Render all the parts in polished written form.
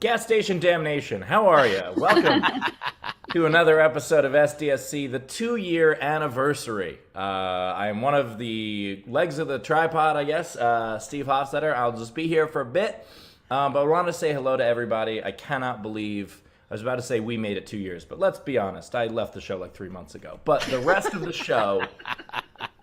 Gas Station Damnation, how are you? Welcome to another episode of SDSC, the 2-year anniversary. I am one of the legs of the tripod, I guess, Steve Hofstetter. I'll just be here for a bit, but I want to say hello to everybody. I cannot believe, I was about to say we made it 2 years, but let's be honest, I left the show like 3 months ago. But the rest of the show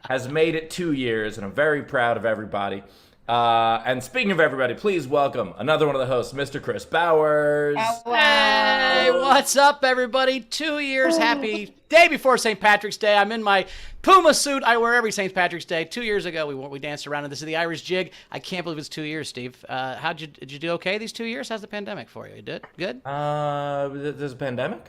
has made it 2 years, and I'm very proud of everybody. And speaking of everybody, please welcome another one of the hosts, Mr. Chris Bowers. Hello. Hey, what's up, everybody? 2 years, happy day before St. Patrick's Day. I'm in my Puma suit I wear every St. Patrick's Day. 2 years ago, we danced around, and this is the Irish jig. I can't believe it's 2 years, Steve. Did you do okay these 2 years? How's the pandemic for you? You did? Good? There's a pandemic?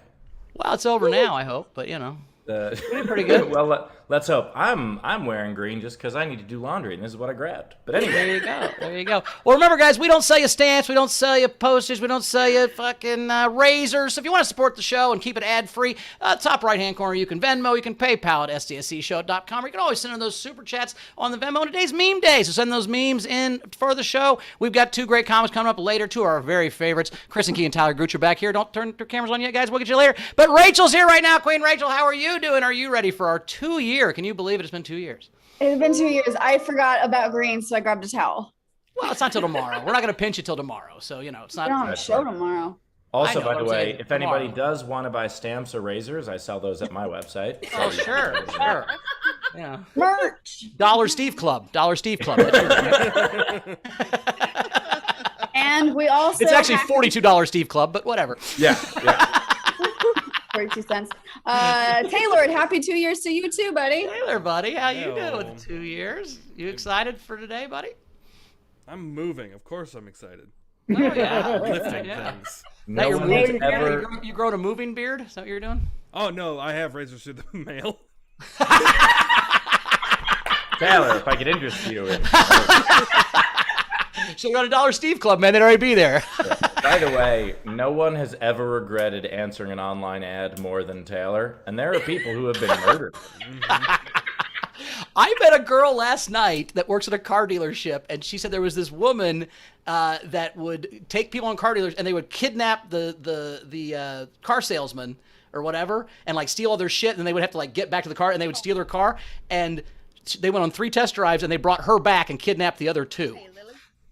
Well, it's over now, I hope, but you know. Pretty good. Well, let's hope. I'm wearing green just because I need to do laundry, and this is what I grabbed. But anyway. There you go. Well, remember, guys, we don't sell you stamps, we don't sell you posters, we don't sell you fucking razors. So if you want to support the show and keep it ad-free, top right-hand corner, you can Venmo, you can PayPal at sdscshow.com, or you can always send in those super chats on the Venmo. And today's meme day, so send those memes in for the show. We've got two great comics coming up later, two of our very favorites. Kristen Key and Tyler Gooch are back here. Don't turn their cameras on yet, guys. We'll get you later. But Rachel's here right now. Queen Rachel, how are you doing? Are you ready for our 2-year? Can you believe it? It's been 2 years. It's been 2 years. I forgot about green, so I grabbed a towel. Well, it's not till tomorrow. We're not going to pinch it till tomorrow, so you know it's not. We're on a show tomorrow. Also, by the way, if anybody does want to buy stamps or razors, I sell those at my website. Oh, sure. Yeah. Merch. Dollar Steve Club. That's yours, right? And we also. It's actually $42 Steve Club, but whatever. Yeah. 42 cents. Taylor, happy 2 years to you too, buddy. Taylor, buddy, how you doing? 2 years. You excited for today, buddy? I'm moving. Of course I'm excited. Oh, yeah. Lifting things. No one has ever... You growing a moving beard? Is that what you're doing? Oh, no. I have razors through the mail. Taylor, if I could interest you in... Should have gone to Dollar Steve Club, man. They'd already be there. By the way, no one has ever regretted answering an online ad more than Taylor, and there are people who have been murdered. I met a girl last night that works at a car dealership, and she said there was this woman that would take people on car dealers, and they would kidnap the car salesman or whatever, and like steal all their shit, and they would have to like get back to the car, and they would steal their car, and they went on 3 test drives, and they brought her back and kidnapped the other 2.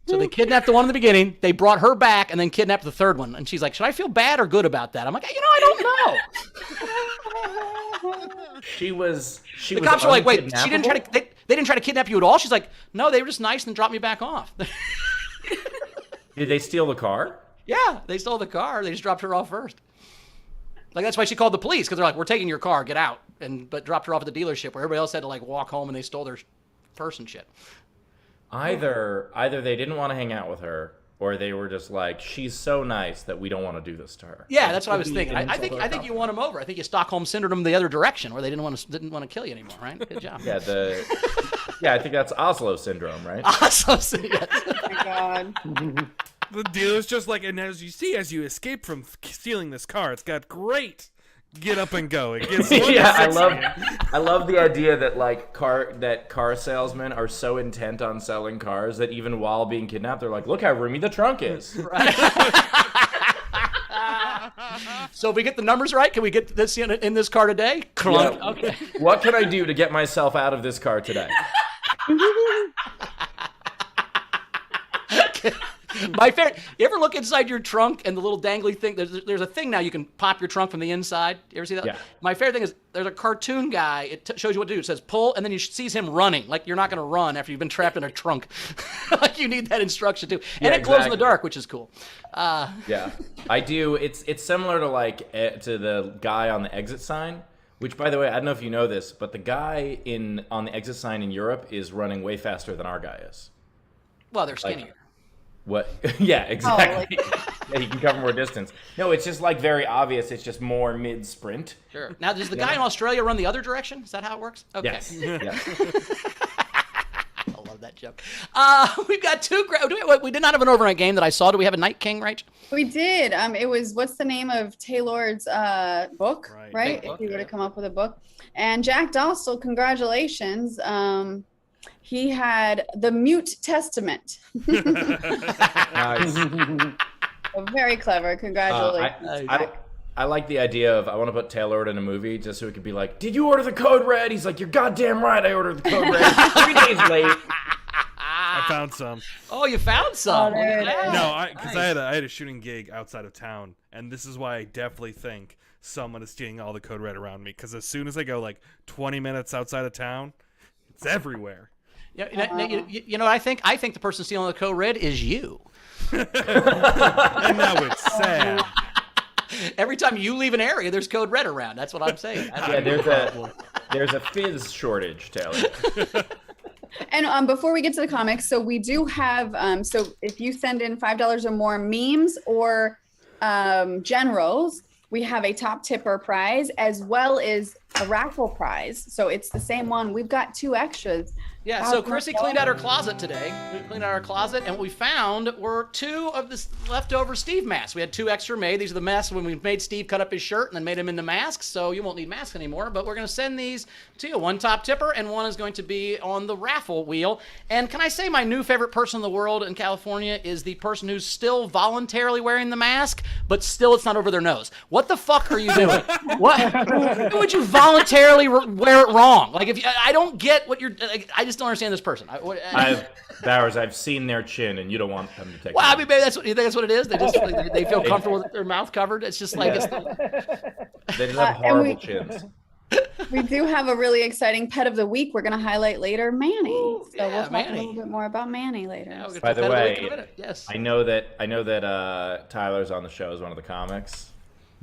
So they kidnapped the one in the beginning, they brought her back, and then kidnapped the 3rd one. And she's like, should I feel bad or good about that? I'm like, I don't know. The cops were like, wait, they didn't try to kidnap you at all? She's like, no, they were just nice and dropped me back off. Did they steal the car? Yeah, they stole the car. They just dropped her off first. Like, that's why she called the police, because they're like, we're taking your car, get out. But dropped her off at the dealership where everybody else had to like walk home, and they stole their purse and shit. Either they didn't want to hang out with her, or they were just like, she's so nice that we don't want to do this to her. Yeah, that's what I was thinking. I think you won them over. I think you Stockholm syndrome the other direction, where they didn't want to kill you anymore, right? Good job. Yeah, I think that's Oslo syndrome, right? Oslo syndrome. Oh my God. The dealer's just like, and as you escape from stealing this car, it's got great get up and go. It gets I love the idea that like car salesmen are so intent on selling cars that even while being kidnapped, they're like, look how roomy the trunk is. Right. So if we get the numbers right, can we get this in this car today? Yeah. Okay. What can I do to get myself out of this car today? My favorite. You ever look inside your trunk and the little dangly thing? There's a thing now you can pop your trunk from the inside. You ever see that? Yeah. My favorite thing is there's a cartoon guy. It shows you what to do. It says pull, and then you sees him running. Like you're not going to run after you've been trapped in a trunk. Like you need that instruction too. And it glows in the dark, which is cool. Yeah, I do. It's similar to like to the guy on the exit sign. Which, by the way, I don't know if you know this, but the guy on the exit sign in Europe is running way faster than our guy is. Well, they're skinnier. What? Yeah, exactly. Yeah, he can cover more distance. No, it's just like very obvious. It's just more mid-sprint. Sure. Now, does the guy in Australia run the other direction? Is that how it works? Okay. Yes. Yes. I love that joke. We've got we did not have an overnight game that I saw. Do we have a Night King, Rach? We did. It was, what's the name of Taylor's book, right? If you were to come up with a book. And Jack Dostal, congratulations. He had The Mute Testament. Nice. A Very clever. Congratulations. I like the idea of I want to put Taylor in a movie just so he could be like, did you order the code red? He's like, you're goddamn right, I ordered the code red 3 days late. I found some. Oh, you found some. Oh, there it is. No, because I had a shooting gig outside of town, and this is why I definitely think someone is stealing all the code red around me. Because as soon as I go like 20 minutes outside of town, it's everywhere. You know, I think the person stealing the code red is you. And now it's sad. Every time you leave an area, there's code red around. That's what I'm saying. There's a fizz shortage, Taylor. And before we get to the comics, so we do have, so if you send in $5 or more memes or generals, we have a top tipper prize as well as a raffle prize. So it's the same one. We've got 2 extras. Yeah, so Chrissy cleaned out her closet today. We cleaned out our closet, and what we found were 2 of the leftover Steve masks. We had 2 extra made. These are the masks when we made Steve cut up his shirt and then made him into masks, so you won't need masks anymore. But we're going to send these to you. 1 top tipper, and 1 is going to be on the raffle wheel. And can I say my new favorite person in the world in California is the person who's still voluntarily wearing the mask, but still it's not over their nose. What the fuck are you doing? What? Why would you voluntarily wear it wrong? Like, I don't get what you're... Like, I just don't understand this person. I've seen their chin, and you don't want them to take. Well, I mean, maybe that's what you think. That's what it is. They just they feel comfortable with their mouth covered. It's just like they just have horrible chins. We do have a really exciting pet of the week. We're going to highlight later, Manny. So we'll talk Manny. a little bit more about Manny later. Yeah, By the way, yes. I know that Tyler's on the show as one of the comics.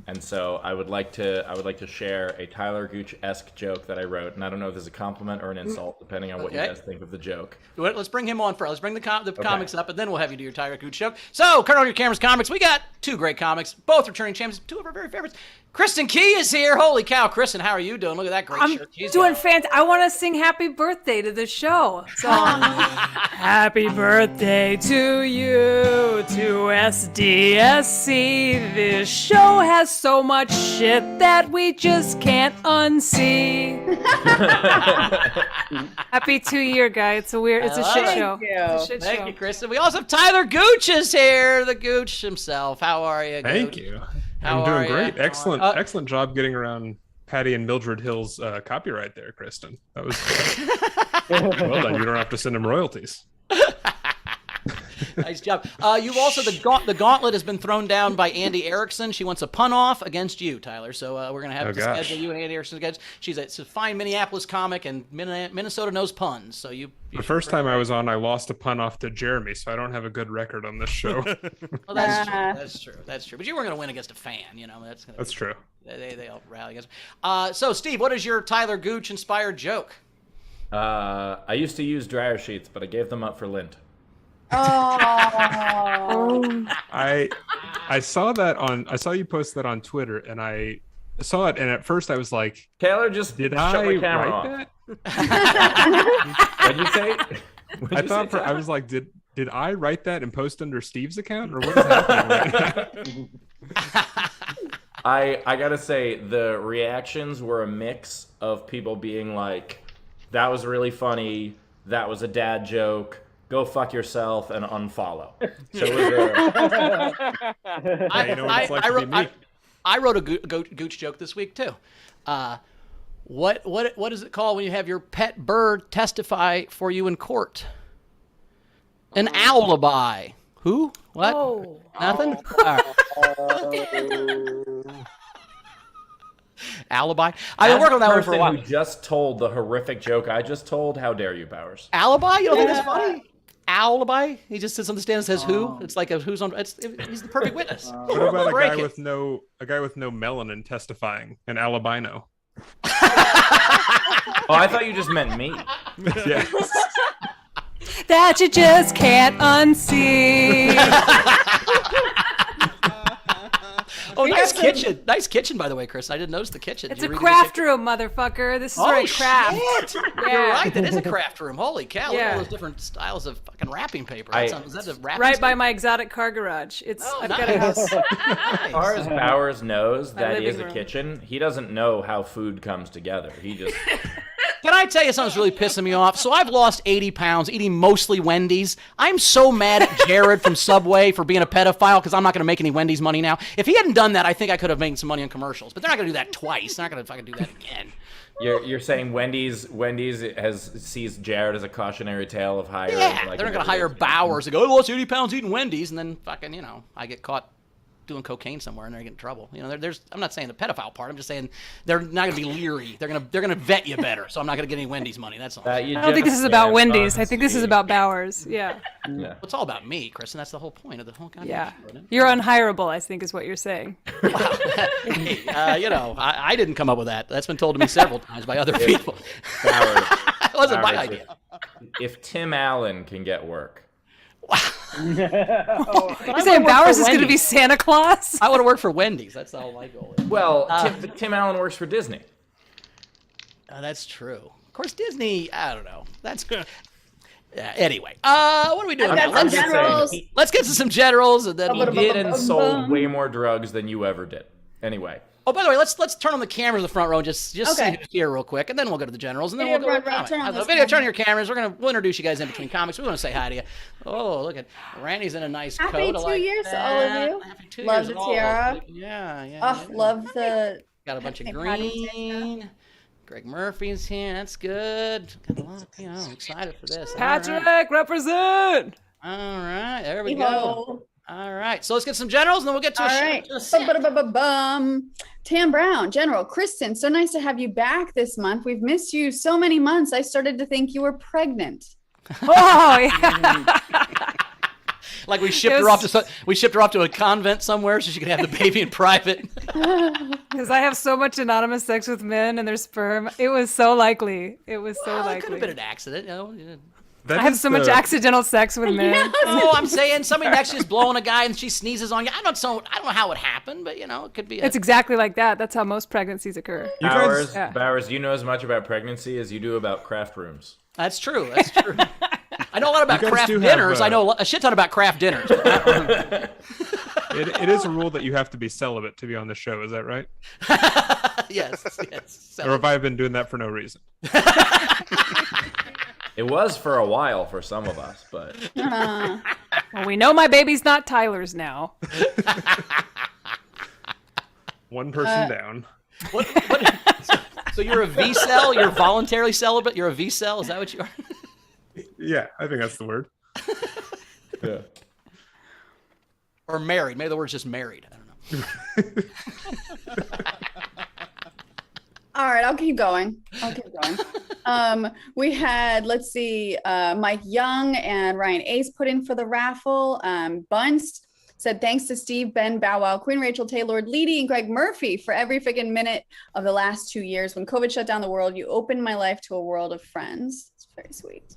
And so I would like to share a Tyler Gooch-esque joke that I wrote, and I don't know if this is a compliment or an insult, depending on what you guys think of the joke. Let's bring him on first. Let's bring the comics up, and then we'll have you do your Tyler Gooch joke. So, turn on your cameras, comics. We got 2 great comics, both returning champions, 2 of our very favorites. Kristen Key is here. Holy cow, Kristen, how are you doing? Look at that great shirt. I'm doing fantastic. I want to sing happy birthday to the show. So, happy birthday to you, to SDSC. This show has so much shit that we just can't unsee. Happy 2-year guy. It's a shit show. Thank you, Kristen. We also have Tyler Gooch is here, the Gooch himself. How are you, Gooch? Thank you. I'm doing great. Excellent job getting around Patty and Mildred Hill's copyright there, Kristen. That was well done. You don't have to send them royalties. Nice job. You've also the gauntlet has been thrown down by Andy Erickson. She wants a pun off against you, Tyler. So we're gonna have to schedule you and Andy Erickson against. She's a fine Minneapolis comic, and Minnesota knows puns. So the first time I was on, I lost a pun off to Jeremy, so I don't have a good record on this show. Well, that's true. But you weren't gonna win against a fan, you know. That's true. They all rally against. So Steve, what is your Tyler Gooch inspired joke? I used to use dryer sheets, but I gave them up for lint. Oh. I saw you post that on Twitter, and I saw it, and at first I was like, Taylor, just did shut I my camera write off. that? What'd you say? I was like, did I write that and post under Steve's account, or what is happening right now? I gotta say, the reactions were a mix of people being like, that was really funny, that was a dad joke, go fuck yourself, and unfollow. So I wrote a Gooch joke this week too. What is it called when you have your pet bird testify for you in court? An alibi. Who? What? Oh. Nothing? All right. Alibi. I've been working on that one for a while. Who just told the horrific joke I just told? How dare you, Bowers? Alibi? You don't think that's funny? Alibi? He just sits on the stand and says who? It's like who's on. He's the perfect witness. What about a guy with no melanin testifying? An albino. Oh, I thought you just meant me. Yes. That you just can't unsee. Oh, nice kitchen. Nice kitchen, by the way, Chris. I didn't notice the kitchen. It's a craft room, motherfucker. This is right craft. Shit. You're right. That is a craft room. Holy cow. Look at all those different styles of fucking wrapping paper. Is that a wrapping right paper? by my exotic car garage. I've got a house. As far as Bowers knows that he has a room. kitchen, he doesn't know how food comes together. He just Can I tell you something's really pissing me off? So I've lost 80 pounds eating mostly Wendy's. I'm so mad at Jared from Subway for being a pedophile because I'm not going to make any Wendy's money now. If he hadn't done that, I think I could have made some money on commercials. But they're not going to do that twice. They're not going to fucking do that again. You're saying Wendy's sees Jared as a cautionary tale of hiring. Yeah, they're not going to hire Bowers to go, I lost 80 pounds eating Wendy's, and then fucking, I get caught doing cocaine somewhere and they get in trouble. I'm not saying the pedophile part. I'm just saying they're not going to be leery. They're going to vet you better. So I'm not going to get any Wendy's money. That's all. I don't think this is about Wendy's. I think this is about Bowers. Yeah. Well, it's all about me, Kristen. That's the whole point of the whole goddamn show. You're unhireable, I think is what you're saying. I didn't come up with that. That's been told to me several times by other people. It wasn't my idea. If Tim Allen can get work. You're saying Bowers is going to be Santa Claus? I want to work for Wendy's. That's all my goal is. Well, Tim Allen works for Disney. That's true. Of course, Disney, I don't know. That's good. Anyway, what are we doing now? Let's get to some generals. And then he did and sold way more drugs than you ever did. Anyway. Oh, by the way, let's turn on the cameras in the front row and just see who's here real quick, and then we'll go to the generals, and then we'll go to comics. Turn on your cameras. We'll introduce you guys in between comics. We want to say hi to you. Oh, look at Randy's in a nice coat. Happy 2 years to all of you. Happy 2 love years the tiara. Yeah. Oh, love the. Got a bunch of green. Greg Murphy's here. That's good. Got a lot of, I'm excited for this. Patrick, represent. All right, there we go. All right, so let's get some generals, and then we'll get to a show. Tam Brown, General. Kristen, so nice to have you back this month. We've missed you so many months. I started to think you were pregnant. Oh, yeah. Like we shipped her off to a convent somewhere so she could have the baby in private. Because I have so much anonymous sex with men and their sperm. It was so likely. It could have been an accident, I have so much accidental sex with men. No, I'm saying somebody next to you is blowing a guy and she sneezes on you. I don't know how it happened, but it could be. It's exactly like that. That's how most pregnancies occur. Bowers, you know as much about pregnancy as you do about craft rooms. That's true. I know a lot about craft dinners. I know a shit ton about craft dinners. It is a rule that you have to be celibate to be on the show. Is that right? Yes. Or have I been doing that for no reason? It was for a while for some of us, but... Well, we know my baby's not Tyler's now. One person down. What, so you're a V-cell? You're voluntarily celibate? You're a V-cell? Is that what you are? Yeah, I think that's the word. Yeah. Or married. Maybe the word's just married. I don't know. All right, I'll keep going. We had, let's see, Mike Young and Ryan Ace put in for the raffle. Bunst said, thanks to Steve, Ben, Bow Wow, Queen Rachel, Taylor, Leedy, and Greg Murphy for every freaking minute of the last 2 years. When COVID shut down the world, you opened my life to a world of friends. It's very sweet.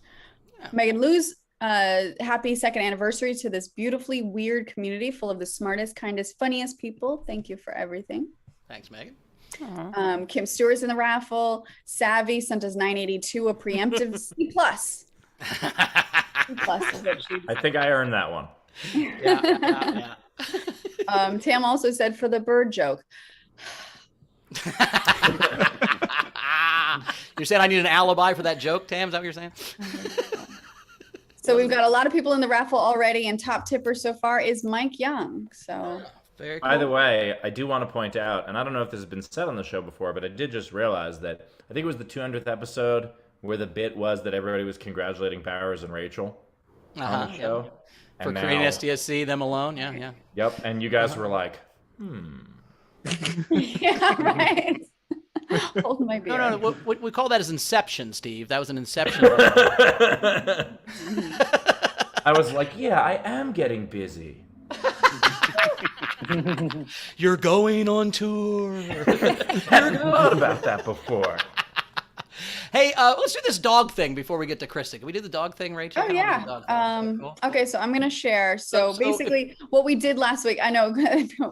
Yeah. Megan Lou's happy second anniversary to this beautifully weird community full of the smartest, kindest, funniest people. Thank you for everything. Thanks, Megan. Kim Stewart's in the raffle. Savvy sent us 982, a preemptive C+. I think I earned that one. Yeah. Tam also said for the bird joke. You're saying I need an alibi for that joke, Tam? Is that what you're saying? So we've got a lot of people in the raffle already, and top tipper so far is Mike Young. So. Very cool. By the way, I do want to point out, and I don't know if this has been said on the show before, but I did just realize that I think it was the 200th episode where the bit was that everybody was congratulating Bowers and Rachel on the show. Yeah. For creating SDSC, them alone, yeah. Yep, and you guys were like, Yeah, right. Hold my beer. No. We call that as Inception, Steve. That was an Inception. I was like, yeah, I am getting busy. You're going on tour. Hadn't thought about that before. Hey, let's do this dog thing before we get to Kristen. Can we do the dog thing, Rachel? Oh, yeah. Cool. Okay, so I'm going to share. So basically what we did last week, I know,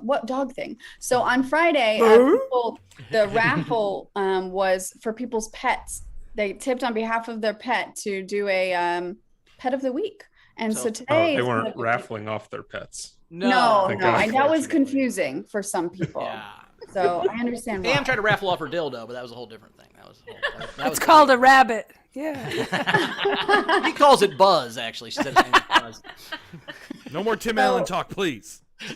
what dog thing? So on Friday, the raffle was for people's pets. They tipped on behalf of their pet to do a pet of the week. And so today... they weren't raffling off their pets. No. And that was confusing for some people. Yeah. So I understand why. Pam tried to raffle off her dildo, but that was a whole different thing. That It's called a rabbit. Yeah. He calls it Buzz, actually. She said his name is Buzz. No more Tim Allen talk, please. Is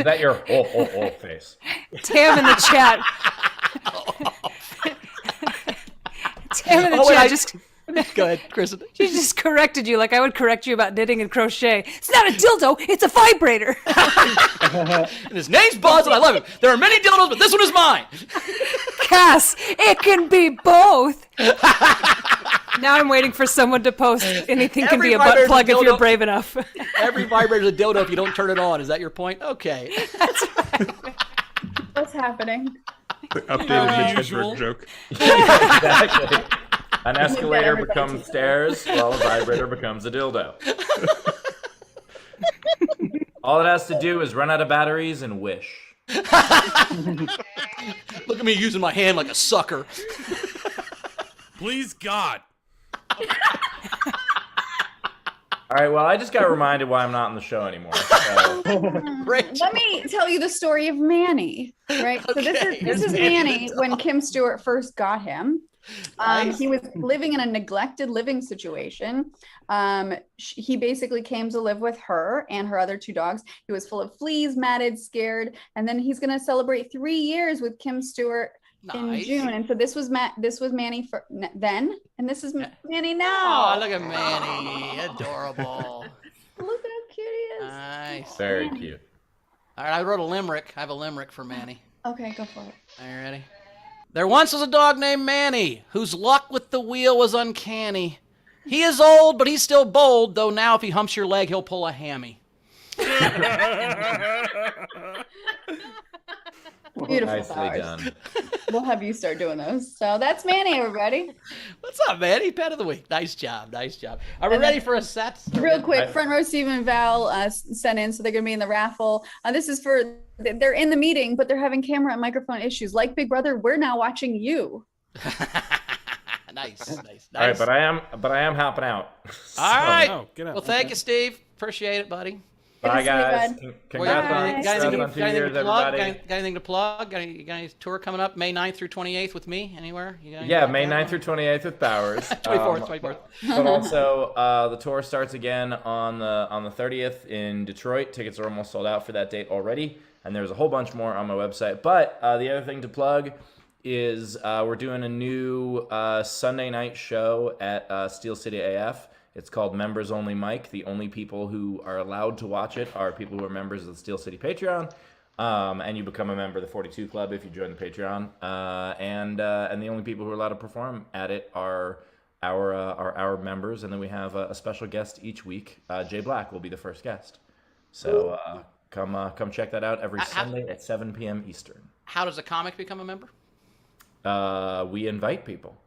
that your ho face? Tam in the chat. Tam in the chat just. Go ahead, Kristen. She just corrected you like I would correct you about knitting and crochet. It's not a dildo, it's a vibrator. And his name's Buzz, and I love him. There are many dildos, but this one is mine. Cass, it can be both. Now I'm waiting for someone to post anything can Every be a butt vibrator's plug a if you're dildo. brave enough. Every vibrator is a dildo if you don't turn it on. Is that your point? Okay. What's happening? The updated Mitch usual. Hedberg joke. Exactly. An escalator becomes stairs, while a vibrator becomes a dildo. All it has to do is run out of batteries and wish. Look at me using my hand like a sucker. Please, God. All right, well, I just got reminded why I'm not on the show anymore. So. Great. Let me tell you the story of Manny, right? So this is Manny when Kim Stewart first got him. He was living in a neglected living situation. He basically came to live with her and her other two dogs. He was full of fleas, matted, scared, and then he's going to celebrate 3 years with Kim Stewart in June. And so this was Manny for then, and this is Manny now. Oh, look at Manny. Adorable. Look how cute he is. Nice. Very cute. All right, I wrote a limerick. I have a limerick for Manny. Okay, go for it. Are you ready? There once was a dog named Manny, whose luck with the wheel was uncanny. He is old, but he's still bold, though now if he humps your leg, he'll pull a hammy. Beautiful. Nicely flowers. done. We'll have you start doing those. So that's Manny, everybody. What's up, Manny? Pet of the week. Nice job. Nice job. Are we ready for a set? Real quick, front row Stephen and Val sent in, so they're going to be in the raffle. This is for, they're in the meeting, but they're having camera and microphone issues. Like Big Brother, we're now watching you. Nice. All right, but I am helping out. All right. Oh, get out. Well, thank you, Steve. Appreciate it, buddy. Bye, Good to see you, guys. bud. Congrats Bye. on Got anything on 2 got anything years, to plug? everybody. Got anything to plug? Got any tour coming up May 9th through 28th with me anywhere? You got anything Yeah, like May that? 9th through 28th with Bowers. 24th. But also, the tour starts again on the 30th in Detroit. Tickets are almost sold out for that date already, and there's a whole bunch more on my website. But the other thing to plug is we're doing a new Sunday night show at Steel City AF. It's called Members Only Mike. The only people who are allowed to watch it are people who are members of the Steel City Patreon. And you become a member of the 42 Club if you join the Patreon. And the only people who are allowed to perform at it are our members. And then we have a special guest each week. Jay Black will be the first guest. So come check that out every Sunday at 7 p.m. Eastern. How does a comic become a member? We invite people.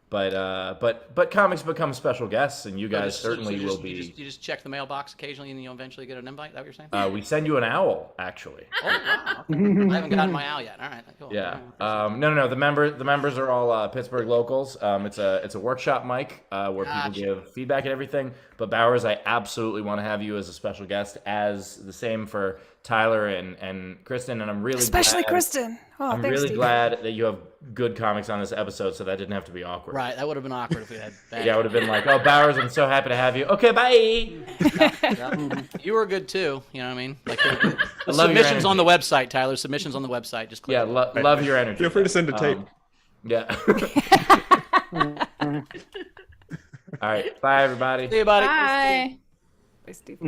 But comics become special guests, and you guys certainly will be. You just check the mailbox occasionally, and you'll eventually get an invite. Is that what you're saying? We send you an owl, actually. Oh, wow. Okay. I haven't gotten my owl yet. All right. Cool. Yeah. No. The members are all Pittsburgh locals. It's a workshop mic where people give feedback and everything. But Bowers, I absolutely want to have you as a special guest, as the same for Tyler and Kristen, and I'm really Especially glad, Kristen. Oh, I'm thanks, really Steve. glad that you have good comics on this episode, so that didn't have to be awkward. Right. That would have been awkward if we had that. Yeah, I would have been like, "Oh, Bowers, I'm so happy to have you." Okay, bye. Yeah. You were good too. You know what I mean? Like the love your submissions on the energy. website, Tyler. Submissions on the website. Just click. Yeah, love your energy. Feel free to send a tape. Yeah. All right. Bye, everybody. See you, buddy. Bye. Bye, Steve.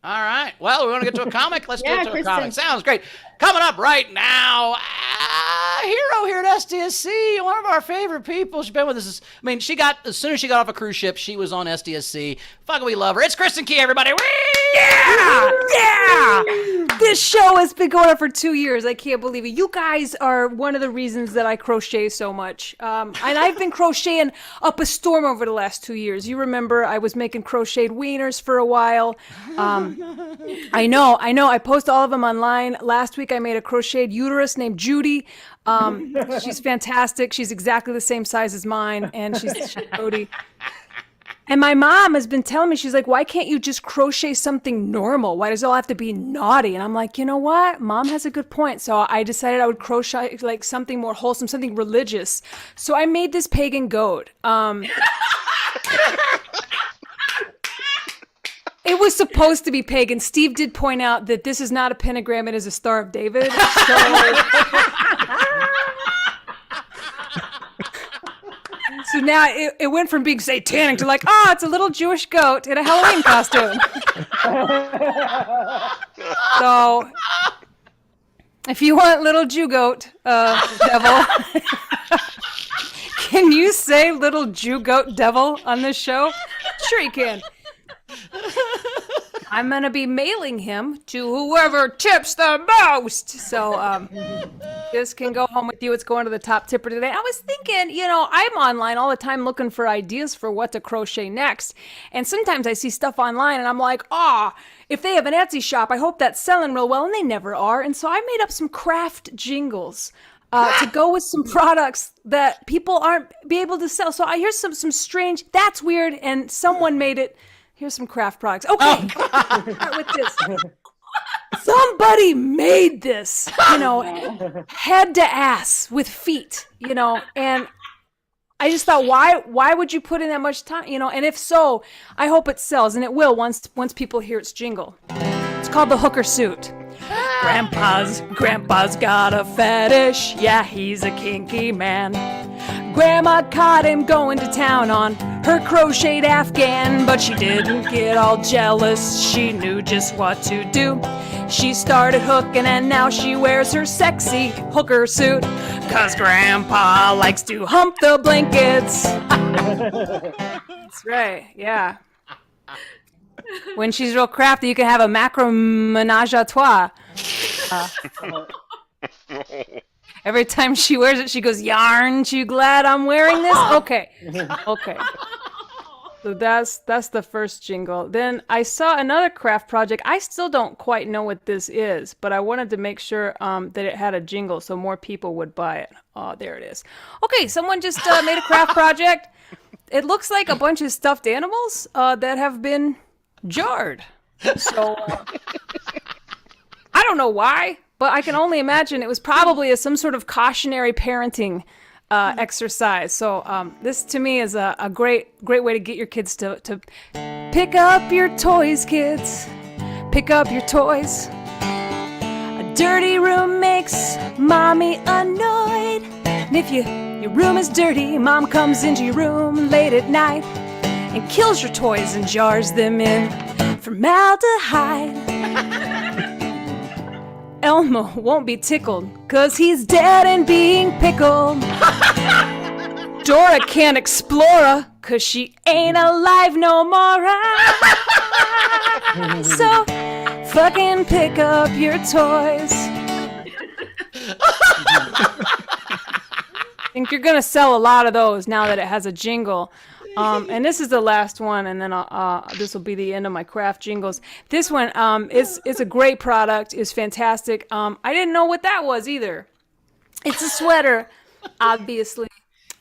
All right. Well, we want to get to a comic. Let's Yeah, get to Kristen. a comic. Sounds great. Coming up right now, a hero here at SDSC, one of our favorite people. She's been with us. As soon as she got off a cruise ship, she was on SDSC. Fucking we love her. It's Kristen Key, everybody. Whee! Yeah! This show has been going on for 2 years. I can't believe it. You guys are one of the reasons that I crochet so much. And I've been crocheting up a storm over the last 2 years. You remember I was making crocheted wieners for a while. I know. I post all of them online. Last week I made a crocheted uterus named Judy. She's fantastic. She's exactly the same size as mine, and she's Cody. And my mom has been telling me, she's like, why can't you just crochet something normal? Why does it all have to be naughty? And I'm like, you know what? Mom has a good point. So I decided I would crochet like something more wholesome, something religious. So I made this pagan goat. It was supposed to be pagan. Steve did point out that this is not a pentagram, it is a Star of David. So now it went from being satanic to like, oh, it's a little Jewish goat in a Halloween costume. So if you want little Jew goat, devil, can you say little Jew goat devil on this show? Sure you can. I'm going to be mailing him to whoever tips the most. So this can go home with you. It's going to the top tipper today. I was thinking, I'm online all the time looking for ideas for what to crochet next. And sometimes I see stuff online and I'm like, if they have an Etsy shop, I hope that's selling real well. And they never are. And so I made up some craft jingles to go with some products that people aren't be able to sell. So here's some strange, that's weird. And someone made it. Here's some craft products. Okay, start with this. Somebody made this, head to ass with feet, and I just thought, why would you put in that much time, and if so, I hope it sells, and it will once people hear its jingle. It's called the hooker suit. Grandpa's got a fetish, yeah, he's a kinky man. Grandma caught him going to town on her crocheted Afghan, but she didn't get all jealous, she knew just what to do. She started hooking and now she wears her sexy hooker suit, 'cause Grandpa likes to hump the blankets. That's right, yeah. When she's real crafty, you can have a macro menage a trois. Every time she wears it, she goes, "Yarn, you glad I'm wearing this?" Okay. So that's the first jingle. Then I saw another craft project. I still don't quite know what this is, but I wanted to make sure that it had a jingle so more people would buy it. Oh, there it is. Okay, someone just made a craft project. It looks like a bunch of stuffed animals that have been jarred. So I don't know why, but I can only imagine it was probably some sort of cautionary parenting exercise. So this to me is a great way to get your kids to pick up your toys, kids. Pick up your toys. A dirty room makes mommy annoyed. And if your room is dirty, mom comes into your room late at night and kills your toys and jars them in formaldehyde. Elmo won't be tickled, 'cause he's dead and being pickled. Dora can't explore her, 'cause she ain't alive no more. So fucking pick up your toys. I think you're gonna sell a lot of those now that it has a jingle. And this is the last one, and then this will be the end of my craft jingles. This one is a great product, is fantastic. I didn't know what that was either. It's a sweater, obviously.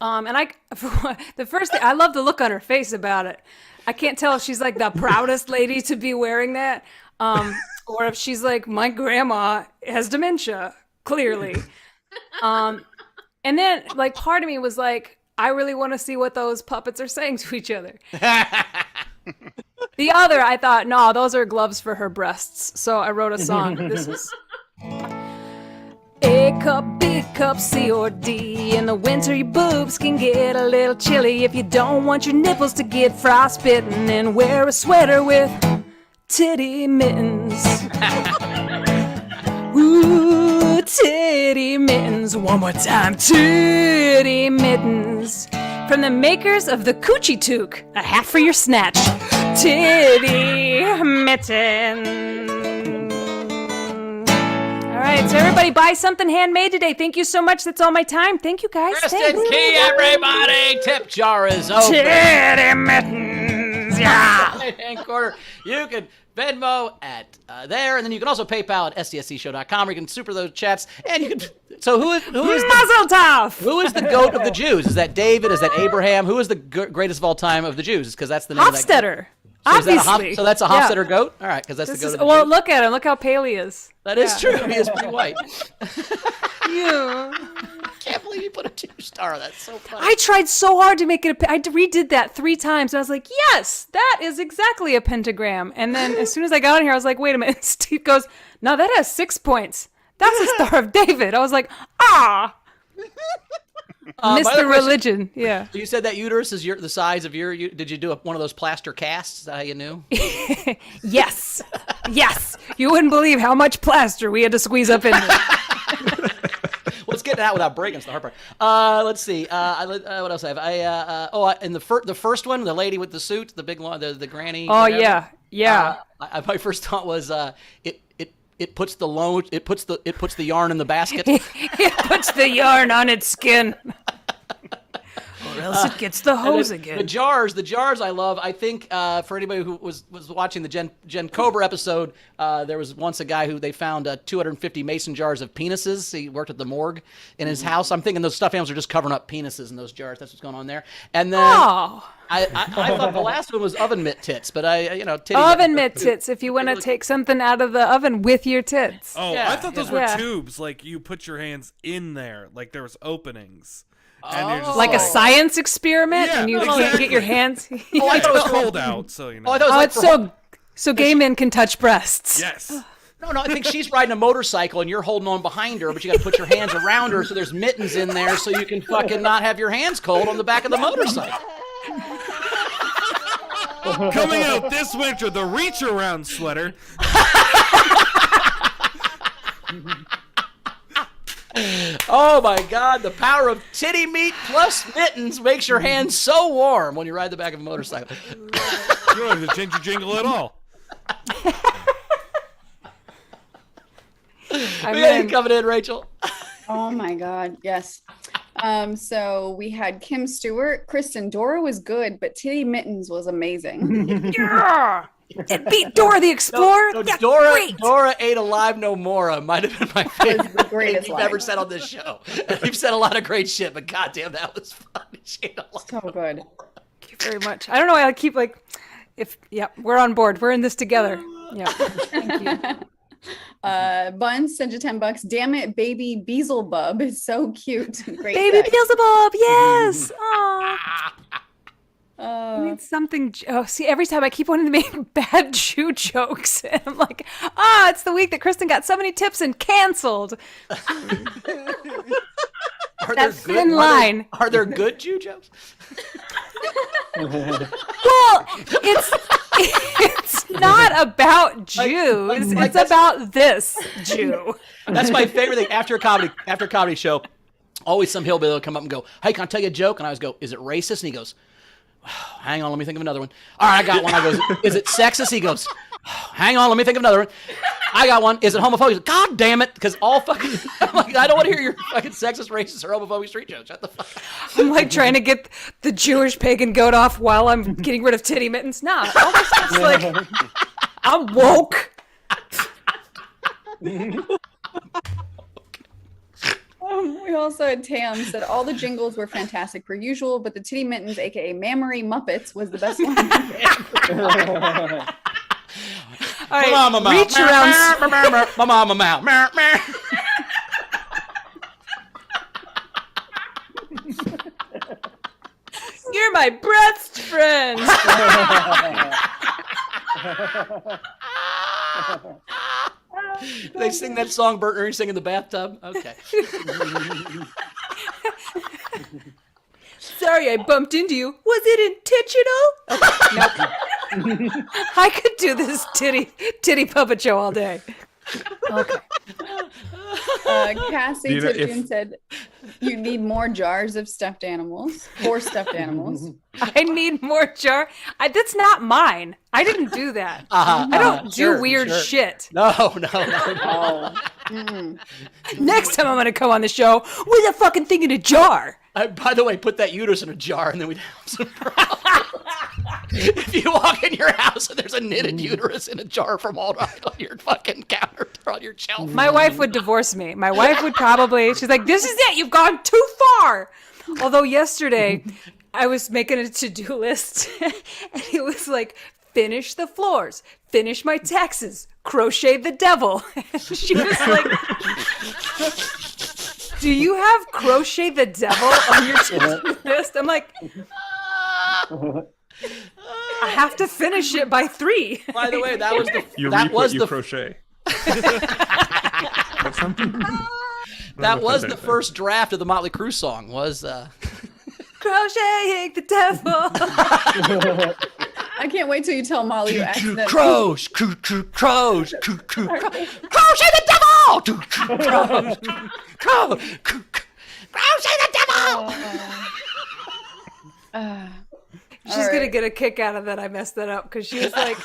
And the first thing, I love the look on her face about it. I can't tell if she's like the proudest lady to be wearing that, or if she's like, my grandma has dementia, clearly. And then like part of me was like, I really want to see what those puppets are saying to each other. The other, I thought, no, those are gloves for her breasts. So I wrote a song. This was A cup, B cup, C or D. In the winter, your boobs can get a little chilly. If you don't want your nipples to get frostbitten, and wear a sweater with titty mittens. Ooh, titty mittens. One more time. Titty mittens. From the makers of the Coochie Toque, a hat for your snatch. Titty mittens. All right, so everybody buy something handmade today. Thank you so much. That's all my time. Thank you, guys. Kristen Key, everybody. Tip jar is open. Titty mittens. Yeah. Right-hand corner. You can Venmo at there, and then you can also PayPal at sdscshow.com, where you can super those chats, and you can. So who is Mazel tov! who is the goat of the Jews? Is that David? Is that Abraham? Who is the greatest of all time of the Jews? Because that's the name. Hofstetter. So is that Obviously. so that's a Yeah. Hofstetter goat. All right, because that's the goat of the Well, Jews. look at him. Look how pale he is. That is true. He is pretty white. Yeah. Can't believe you put a 2-star. That's so funny. I tried so hard to make it I redid that 3 times. And I was like, yes, that is exactly a pentagram. And then as soon as I got on here, I was like, wait a minute. Steve goes, no, that has 6 points. That's a Star of David. I was like, Mr. Religion. Yeah. You said that uterus is the size of your. Did you do one of those plaster casts? Is that how you knew? Yes. Yes. You wouldn't believe how much plaster we had to squeeze up in there. Let's get it out without breaking. It's the hard part. Let's see. What else I have? In the first one, the lady with the suit, the big one, the granny. Oh, whatever. yeah. My first thought was it puts the yarn in the basket. It puts the yarn on its skin. Or else it gets the hose again. The jars I love. I think for anybody who was watching the Jen Cobra episode, there was once a guy who they found 250 mason jars of penises. He worked at the morgue in his house. I'm thinking those stuffed animals are just covering up penises in those jars. That's what's going on there. And then I thought the last one was oven mitt tits, but titty oven mitt tits. If you want to take something out of the oven with your tits. Oh, Yeah. I thought those were tubes. Like you put your hands in there, like there was openings. And you're just Like a science experiment, Yeah, and you exactly. can't get your hands. Oh, I It thought it was was cold out, so you know. I thought it was Oh, like it's for so gay men can touch breasts. Yes. No, I think she's riding a motorcycle and you're holding on behind her, but you got to put your hands around her so there's mittens in there so you can fucking not have your hands cold on the back of the motorcycle. Coming out this winter, the reach around sweater. Oh my God, the power of titty meat plus mittens makes your hands so warm when you ride the back of a motorcycle. You don't have to change your jingle at all. We got you coming in, Rachel. Oh my God, yes. So we had Kim Stewart, Kristen. Dora was good, but Titty Mittens was amazing. Yeah. It beat Dora the Explorer. No, Yeah, Dora great. Ain't alive no more. Might have been my favorite the greatest thing you've ever line. said on this show. You've said a lot of great shit, but goddamn, that was funny. She ain't alive. So good. Thank you very much. I don't know why I keep we're on board. We're in this together. Yeah. Thank you. Buns sent you $10. Damn it, baby Beelzebub is so cute. Great. Baby guy. Beelzebub, yes. Aw. Uh, I need something. Oh, see, every time I keep wanting to make bad Jew jokes, and I'm like, it's the week that Kristen got so many tips and canceled. That thin line. Are there good Jew jokes? Well, it's not about Jews. It's about this Jew. That's my favorite thing after a comedy show. Always some hillbilly will come up and go, "Hey, can I tell you a joke?" And I always go, "Is it racist?" And he goes, "Hang on, let me think of another one." "All right, I got one." I goes, "Is it sexist?" He goes, "Hang on, let me think of another one." "I got one." "Is it homophobic?" He goes, "God damn it!" Because all fucking, I'm like, I don't want to hear your fucking sexist, racist, or homophobic street jokes. Shut the fuck up. I'm like trying to get the Jewish pagan goat off while I'm getting rid of titty mittens. Nah, all this stuff's like, I'm woke. We also had Tam said all the jingles were fantastic per usual, but the Titty Mittens, aka Mammary Muppets, was the best one. All right, reach around. Mama mouth. You're my best friend. They sing that song Bert and Ernie sing in the bathtub? Okay. Sorry, I bumped into you. Was it intentional? Nope. I could do this titty puppet show all day. Okay. Cassie You know, tipped in said you need more jars of stuffed animals. 4 stuffed animals. I need more jar. That's not mine. I didn't do that. I don't do weird shit. No. Oh. Next time I'm going to come on the show with a fucking thing in a jar. By the way, put that uterus in a jar, and then we'd have some problems. If you walk in your house and there's a knitted uterus in a jar from Walmart on your fucking counter or on your shelf. My wife would divorce me. My wife would probably, she's like, this is it. You've gone too far. Although yesterday I was making a to-do list and it was like, finish the floors, finish my taxes, crochet the devil. She was like, do you have crochet the devil on your to-do list? I'm like, I have to finish it by 3. By the way, that was the You that reap was what you the crochet. That's something. that was the first draft of the Motley Crue song. Was crocheting the devil. I can't wait till you tell Molly you accidentally. crochet the devil. Crochet the devil. She's going to get a kick out of that. I messed that up because she was like,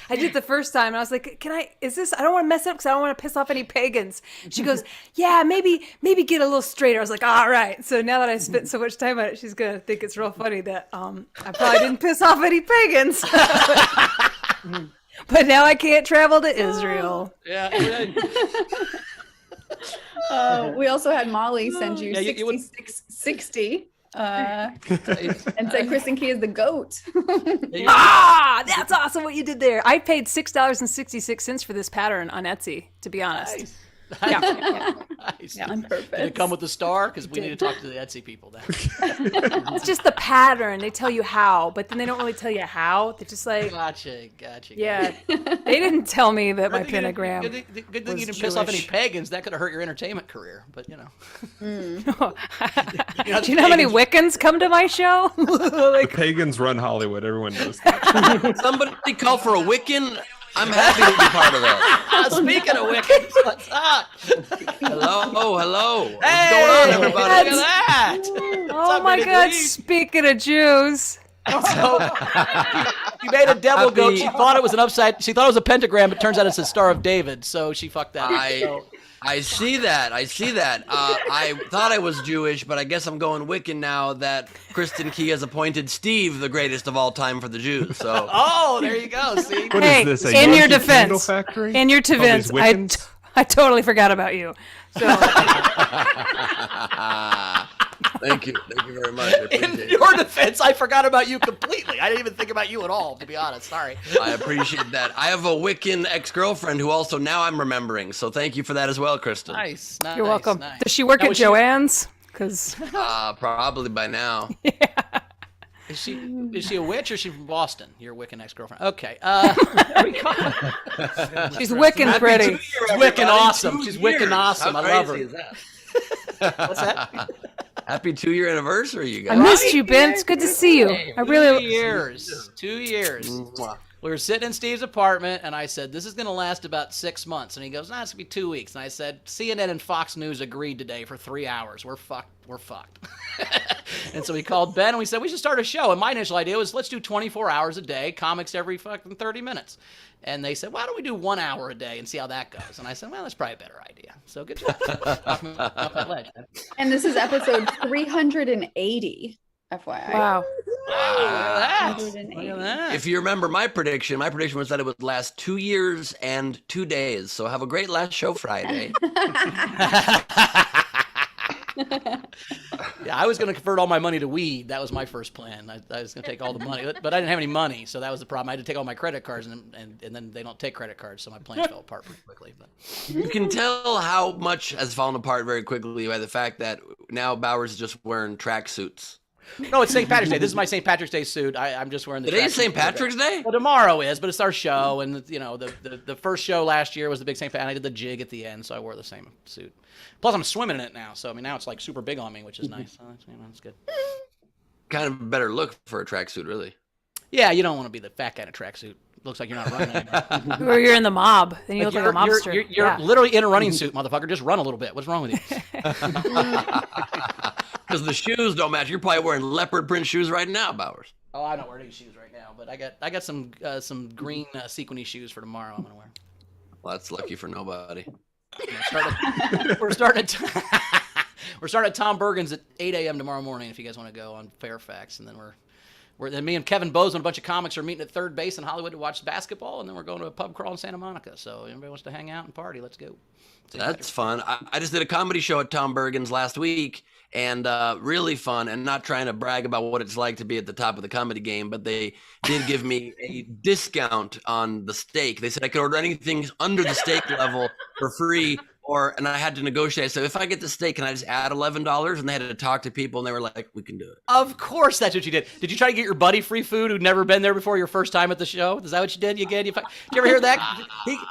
I did the first time and I was like, I don't want to mess it up because I don't want to piss off any pagans. She goes, yeah, maybe get a little straighter. I was like, all right. So now that I spent so much time on it, she's going to think it's real funny that I probably didn't piss off any pagans. But now I can't travel to Israel. Yeah. We also had Molly send you Yeah, you would- 6660 and say Kristen Key is the goat. That's awesome what you did there. I paid $6.66 for this pattern on Etsy, to be honest. Nice. Yeah. Nice. On purpose. Did it come with the star? Because we need to talk to the Etsy people now. It's just the pattern. They tell you how, but then they don't really tell you how. They're just like, Gotcha. yeah. They didn't tell me that my Good thing pentagram Good thing was you didn't piss off any Jewish. pagans. That could have hurt your entertainment career. But, you know. Do you know how many Wiccans come to my show? The pagans run Hollywood. Everyone knows that. Somebody call for a Wiccan. I'm happy to be part of that. Speaking of Wiccans, what's up? Hello. What's Hey, going on, everybody? Look at that. Oh my God! Speaking of Jews, So, you made a devil goat. She thought it was She thought it was a pentagram. It turns out it's a Star of David. So she fucked that up. I see that. I thought I was Jewish, but I guess I'm going Wiccan now that Kristen Key has appointed Steve the greatest of all time for the Jews. So Oh, there you go. See. What Hey, is this? A in your Yankee candle defense, factory? in your All these defense, Wiccans? I totally forgot about you. So thank you very much. I In appreciate it. your defense, I forgot about you completely. I didn't even think about you at all, to be honest. Sorry. I appreciate that. I have a Wiccan ex-girlfriend who also now I'm remembering. So thank you for that as well, Kristen. Nice. you're welcome. Nice. Does she work Now, at was she- Joann's? Because Probably by now. Is she a witch or is she from Boston? Your Wiccan ex-girlfriend. Okay. There we go. she's Wiccan pretty. She's Wiccan awesome. She's Wiccan awesome. How I love crazy her. is that? What's that? Happy 2-year anniversary, you I guys. missed you, Ben. It's good to see you. I really. 2 years. 2 years. We were sitting in Steve's apartment, and I said, this is going to last about 6 months. And he goes, nah, it's going to be 2 weeks. And I said, CNN and Fox News agreed today for 3 hours. We're fucked. And so we called Ben, and we said, we should start a show. And my initial idea was, let's do 24 hours a day, comics every fucking 30 minutes. And they said, why don't we do 1 hour a day and see how that goes? And I said, well, that's probably a better idea. So good job. Off that ledge. And this is episode 380, FYI. Wow. Look at 380. that. If you remember my prediction was that it would last 2 years and 2 days. So have a great last show Friday. Yeah, I was going to convert all my money to weed. That was my first plan. I was going to take all the money, but I didn't have any money, so that was the problem. I had to take all my credit cards, and then they don't take credit cards, so my plan fell apart pretty quickly. But You can tell how much has fallen apart very quickly by the fact that now Bowers is just wearing tracksuits. no, it's St. Patrick's Day. This is my St. Patrick's Day suit. I'm just wearing the. Today's tracksuit St. Patrick's Day? Well, tomorrow is, but it's our show, and the first show last year was the big St. Pat, and I did the jig at the end, so I wore the same suit. Plus, I'm swimming in it now, so I mean now it's like super big on me, which is nice. So that's good. Kind of a better look for a tracksuit, really. Yeah, you don't want to be the fat guy in a tracksuit. Looks like you're not running anymore. Or you're in the mob. Then you look like a You're mobster. you're Yeah. literally in a running suit, motherfucker. Just run a little bit. What's wrong with you? Because the shoes don't match. You're probably wearing leopard print shoes right now, Bowers. Oh, I don't wear any shoes right now, but I got some green sequiny shoes for tomorrow. I'm gonna wear. We're starting at Tom Bergen's at 8 a.m. tomorrow morning if you guys want to go on Fairfax. And then then me and Kevin Bose and a bunch of comics are meeting at Third Base in Hollywood to watch basketball. And then we're going to a pub crawl in Santa Monica. So anybody wants to hang out and party, let's go. That's fun. I just did a comedy show at Tom Bergen's last week, and really fun, and not trying to brag about what it's like to be at the top of the comedy game, but they did give me a discount on the steak. They said I could order anything under the steak level for free, and I had to negotiate. I said, if I get the steak, can I just add $11? And they had to talk to people, and they were like, we can do it. Of course that's what you did. Did you try to get your buddy free food who'd never been there before your first time at the show? Is that what you did? Did you ever hear that?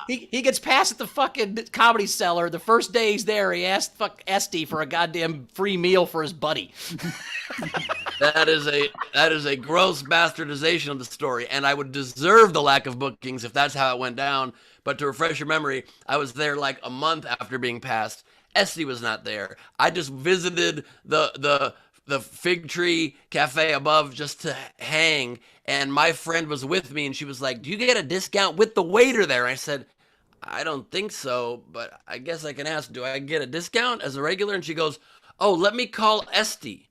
He gets passed at the fucking Comedy Cellar. The first day he's there, he asked Esty for a goddamn free meal for his buddy. That is a gross bastardization of the story, and I would deserve the lack of bookings if that's how it went down. But to refresh your memory, I was there like a month after being passed. Esty was not there. I just visited the Fig Tree Cafe above just to hang, and my friend was with me, and she was like, do you get a discount with the waiter there? I said, I don't think so, but I guess I can ask, do I get a discount as a regular? And she goes, oh, let me call Esty.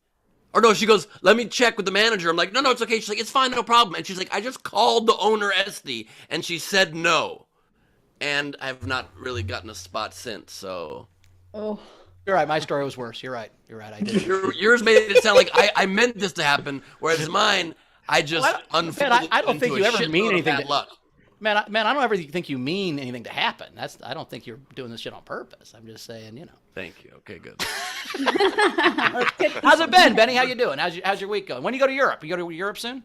Or no, she goes, let me check with the manager. I'm like, no, it's okay. She's like, it's fine, no problem. And she's like, I just called the owner, Esty, and she said no. And I have not really gotten a spot since, so. Oh. You're right. My story was worse. You're right. I did. Yours made it sound like I meant this to happen, whereas mine, I just unfolded. I don't think you ever mean anything. Bad luck. Man, I don't ever think you mean anything to happen. I don't think you're doing this shit on purpose. I'm just saying, Thank you. Okay, good. How's it been, Benny? How you doing? How's your week going? When do you go to Europe? You go to Europe soon?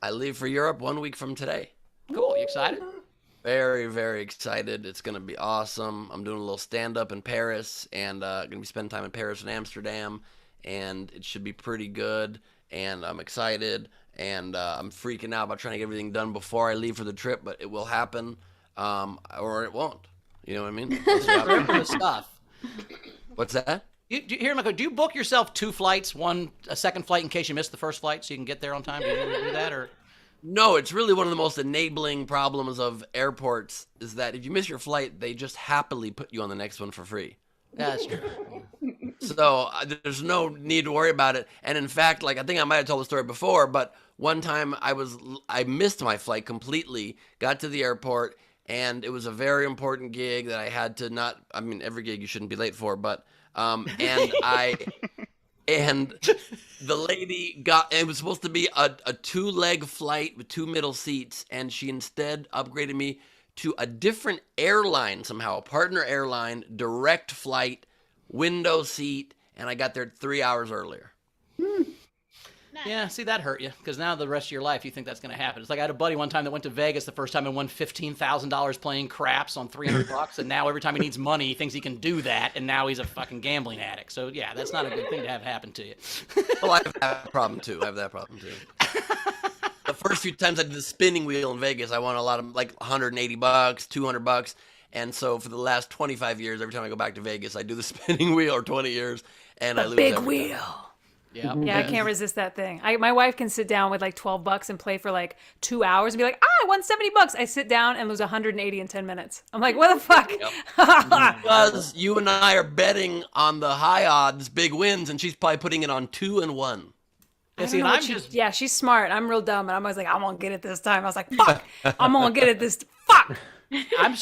I leave for Europe 1 week from today. Cool. You excited? Very, very excited. It's going to be awesome. I'm doing a little stand-up in Paris, and going to be spending time in Paris and Amsterdam, and it should be pretty good, and I'm excited, and I'm freaking out about trying to get everything done before I leave for the trip, but it will happen, or it won't. You know what I mean? The stuff. What's that? Do you book yourself 2 flights, a second flight in case you missed the first flight so you can get there on time? Do you do that, or? No, it's really one of the most enabling problems of airports is that if you miss your flight, they just happily put you on the next one for free. That's true. So there's no need to worry about it. And in fact, I think I might have told the story before, but one time I missed my flight completely, got to the airport, and it was a very important gig that I had to every gig you shouldn't be late for, but, and the lady it was supposed to be a 2-leg flight with 2 middle seats, and she instead upgraded me to a different airline somehow, a partner airline, direct flight, window seat, and I got there 3 hours earlier. Yeah, see, that hurt you, because now the rest of your life you think that's going to happen. It's like I had a buddy one time that went to Vegas the first time and won $15,000 playing craps on $300, and now every time he needs money, he thinks he can do that, and now he's a fucking gambling addict. So yeah, that's not a good thing to have happen to you. Well, I have that problem too. The first few times I did the spinning wheel in Vegas, I won a lot of $180, $200, and so for the last 25 years, every time I go back to Vegas, I do the spinning wheel, or 20 years, and I lose big every wheel. time. Yeah, I can't resist that thing. My wife can sit down with $12 and play for 2 hours and be like, I won $70. I sit down and lose 180 in 10 minutes. I'm like, what the fuck? Yep. Because you and I are betting on the high odds big wins, and she's probably putting it on 2 and 1. Yeah, she's smart. I'm real dumb, and I'm always like, I'm gonna get it this time. I was like, fuck, I'm gonna get it this. Fuck. I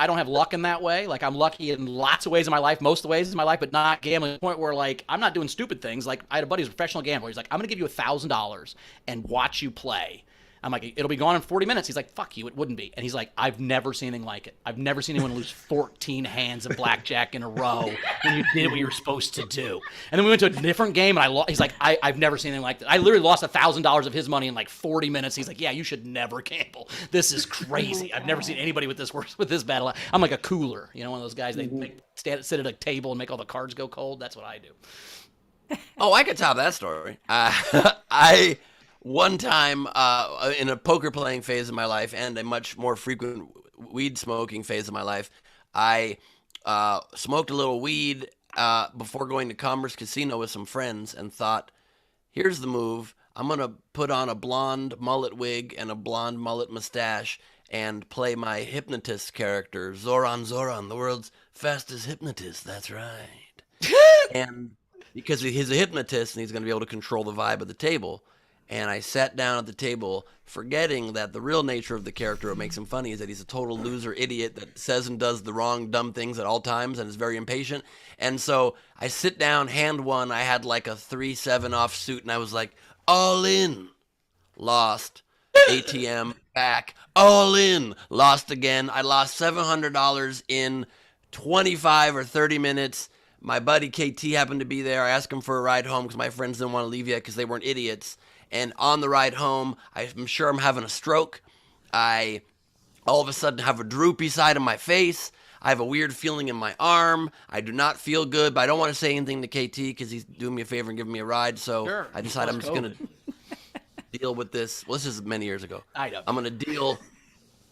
don't have luck in that way. I'm lucky in lots of ways in my life, most of the ways in my life, but not gambling to the point where I'm not doing stupid things. I had a buddy who's a professional gambler. He's like, I'm going to give you $1,000 and watch you play. I'm like, it'll be gone in 40 minutes. He's like, fuck you, it wouldn't be. And he's like, I've never seen anything like it. I've never seen anyone lose 14 hands of blackjack in a row when you did what you were supposed to do. And then we went to a different game, and he's like, I've never seen anything like that. I literally lost $1,000 of his money in 40 minutes. He's like, yeah, you should never gamble. This is crazy. I've never seen anybody with this bad luck. I'm like a cooler, one of those guys. They sit at a table and make all the cards go cold. That's what I do. Oh, I could top that story. One time, in a poker playing phase of my life and a much more frequent weed smoking phase of my life, I smoked a little weed before going to Commerce Casino with some friends and thought, here's the move. I'm going to put on a blonde mullet wig and a blonde mullet mustache and play my hypnotist character, Zoran, the world's fastest hypnotist. That's right. And because he's a hypnotist and he's going to be able to control the vibe of the table. And I sat down at the table, forgetting that the real nature of the character, what makes him funny, is that he's a total loser idiot that says and does the wrong, dumb things at all times and is very impatient. And so I sit down, hand one, I had like a 3-7 off suit, and I was like, all in. Lost. ATM, back. All in. Lost again. I lost $700 in 25 or 30 minutes. My buddy KT happened to be there. I asked him for a ride home because my friends didn't want to leave yet because they weren't idiots. And on the ride home, I'm sure I'm having a stroke. I all of a sudden have a droopy side of my face. I have a weird feeling in my arm. I do not feel good, but I don't want to say anything to KT because he's doing me a favor and giving me a ride. So I decided I'm just going to deal with this. Well, this is many years ago. I'm going to deal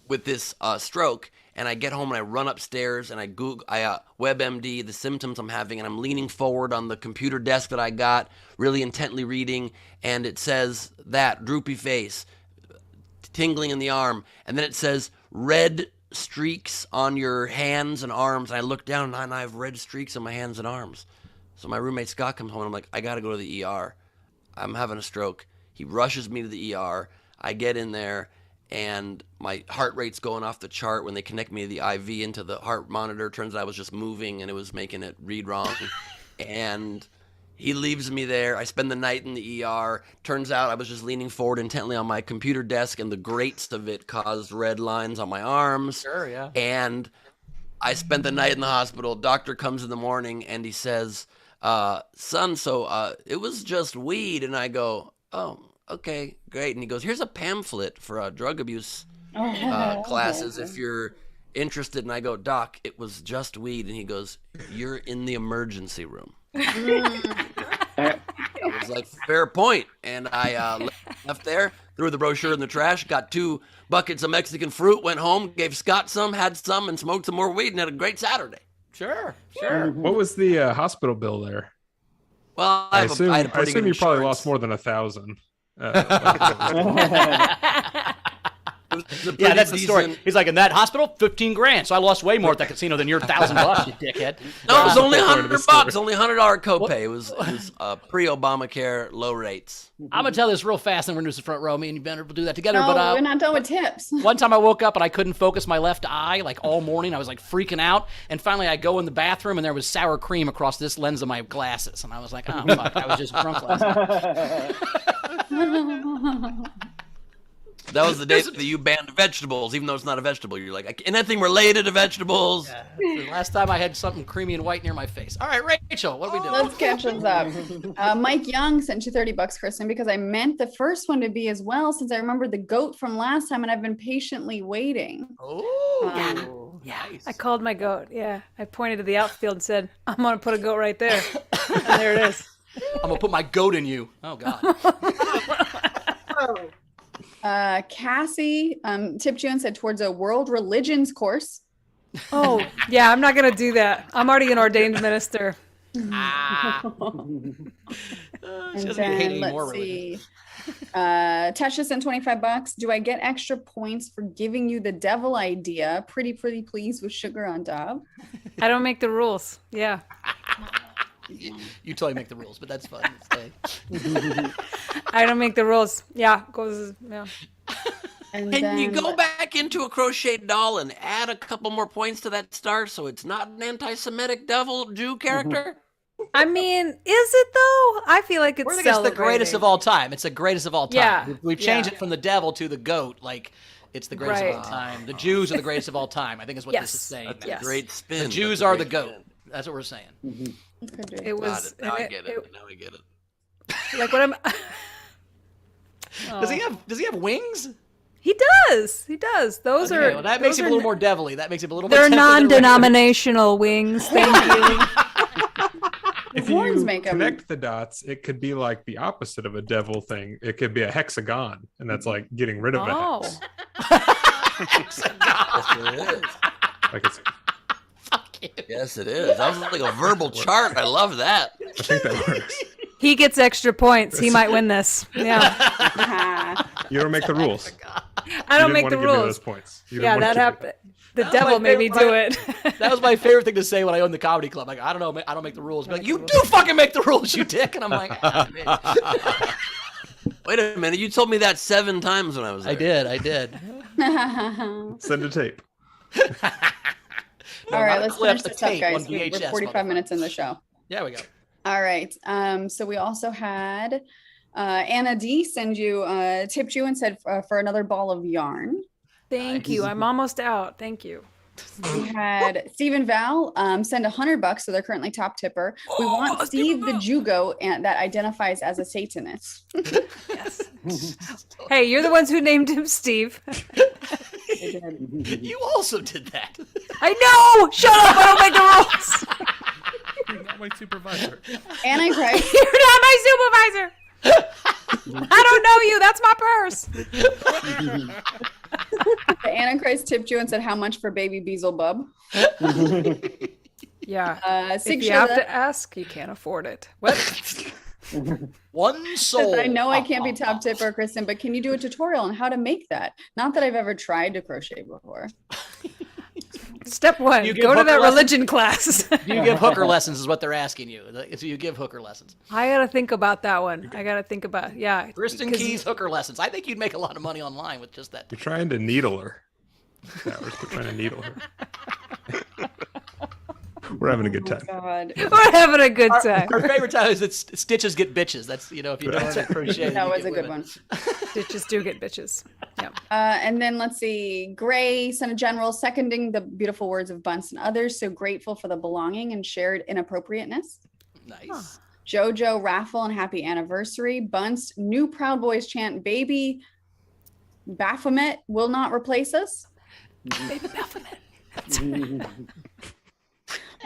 with this stroke. And I get home and I run upstairs and I WebMD the symptoms I'm having, and I'm leaning forward on the computer desk that I got, really intently reading, and it says that droopy face, tingling in the arm, and then it says red streaks on your hands and arms. And I look down and I have red streaks on my hands and arms. So my roommate Scott comes home and I'm like, I got to go to the ER. I'm having a stroke. He rushes me to the ER. I get in there. And my heart rate's going off the chart. When they connect me to the IV into the heart monitor, turns out I was just moving and it was making it read wrong. And he leaves me there. I spend the night in the ER. Turns out I was just leaning forward intently on my computer desk, and the grates of it caused red lines on my arms. Sure, yeah. And I spent the night in the hospital. Doctor comes in the morning and he says, son, so it was just weed. And I go, oh, okay, great. And he goes, here's a pamphlet for drug abuse classes if you're interested. And I go, Doc, it was just weed. And he goes, you're in the emergency room. I was like, fair point. And I left there, threw the brochure in the trash, got 2 buckets of Mexican fruit, went home, gave Scott some, had some, and smoked some more weed, and had a great Saturday. Sure. What was the hospital bill there? Well, I assume you probably lost more than 1,000. Yeah, that's the story. He's like, in that hospital, 15 grand. So I lost way more at that casino than your $1,000, you dickhead. No, it was only $100, only $100 copay. It was pre-Obamacare, low rates. I'm gonna tell this real fast, and we're gonna do the front row. Me and you better do that together. No, but we're not done with tips. One time I woke up and I couldn't focus my left eye like all morning. I was like freaking out, and finally I go in the bathroom and there was sour cream across this lens of my glasses, and I was like, oh fuck, I was just drunk last night. That was the day that you banned vegetables, even though it's not a vegetable. You're like, anything related to vegetables. Yeah. The last time I had something creamy and white near my face. All right, Rachel, what are we doing? Let's catch us up. Mike Young sent you $30, Kristen, because I meant the first one to be as well, since I remember the goat from last time, and I've been patiently waiting. Oh, yeah. I called my goat. Yeah, I pointed to the outfield and said, "I'm gonna put a goat right there," and there it is. I'm gonna put my goat in you. Oh God. Cassie tipped you and said towards a world religions course. Oh, yeah, I'm not going to do that. I'm already an ordained minister. And then let's see. Tasha sent $25. Do I get extra points for giving you the devil idea? Pretty please with sugar on top. I don't make the rules. Yeah. You totally make the rules, but that's fun. I don't make the rules. Yeah, goes. Yeah. And Can you go back into a crocheted doll and add a couple more points to that star so it's not an anti-Semitic devil Jew character? I mean, is it though? I feel like it's the greatest of all time. It's the greatest of all time. Yeah. We've changed it from the devil to the goat. Like, it's the greatest of all time. The Jews are the greatest of all time. I think is what this is saying. That's a great spin. The Jews are the goat. That's what we're saying. It was. Now I get it. Like what I'm. Does he have wings? He does. Those are. Well, that makes him a little more devilly. That makes him a little more. They're non-denominational wings. Thank you. If you connect the dots, it could be like the opposite of a devil thing. It could be a hexagon, and that's like getting rid of a hex. Hexagon. Like it's. Yes, it is. That was like a verbal chart. I love that. I think that works. He gets extra points. He might win this. Yeah. You don't make the rules. I don't make the rules. Those points. Yeah, that happened. The devil made me do it. That was my favorite thing to say when I owned the comedy club. Like, I don't know, I don't make the rules. But like, you do fucking make the rules, you dick. And I'm like, Wait a minute, you told me that 7 times when I was there. I did. Send a tape. All right, let's finish a this up, tape guys. on We're VHS, 45 minutes in the show. Yeah, we go. All right. So we also had Anna D tipped you and said for another ball of yarn. Thank you. I'm almost out. Thank you. We had Stephen Val send $100, so they're currently top tipper. We want Steve the Jugo that identifies as a Satanist. Yes. Hey, you're the ones who named him Steve. You also did that. I know. Shut up. I don't make the rules. You're not my supervisor. Antichrist. You're not my supervisor. I don't know you. That's my purse. The Antichrist tipped you and said, how much for baby Beelzebub? Yeah. If Six you have to ask, you can't afford it. What? One soul. I know I can't be top tipper, Kristen, but can you do a tutorial on how to make that? Not that I've ever tried to crochet before. Step 1, You give go to that hooker lessons? religion class. You give hooker lessons is what they're asking you. So you give hooker lessons. I got to think about that one. Yeah. Kristen Key's hooker lessons. I think you'd make a lot of money online with just that. You're trying to needle her. Yeah, we're trying to needle her. We're having a good time. God. We're having a good time. Our favorite time is that stitches get bitches. That's, if you don't know how to crochet. That you was get a good women. one. Stitches do get bitches. Yeah. And then let's see, Gray, Son of General, seconding the beautiful words of Bunce and others. So grateful for the belonging and shared inappropriateness. Nice. Jojo, raffle and happy anniversary. Bunce, new Proud Boys chant, baby Baphomet will not replace us. Baby Baphomet.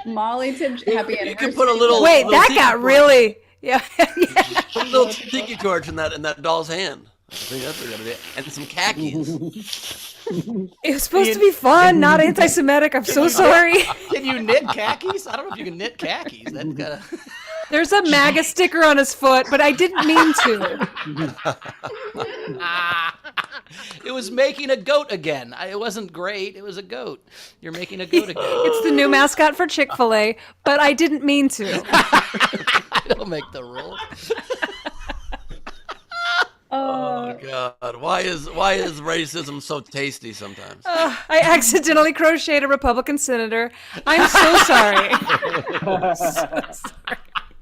Molly tipped happy anniversary. You can put a little. Wait, little that tiki got torch- really. Yeah. Put a little tiki torch in that doll's hand. I think that's what we gotta do. And some khakis. It was supposed to be fun, not anti-Semitic. I'm so sorry. Can you knit khakis? I don't know if you can knit khakis. That's gotta... There's a MAGA sticker on his foot, but I didn't mean to. It was making a goat again. It wasn't great. It was a goat. You're making a goat again. It's the new mascot for Chick-fil-A, but I didn't mean to. I don't make the rules. Oh God! Why is racism so tasty sometimes? I accidentally crocheted a Republican senator. I'm so sorry.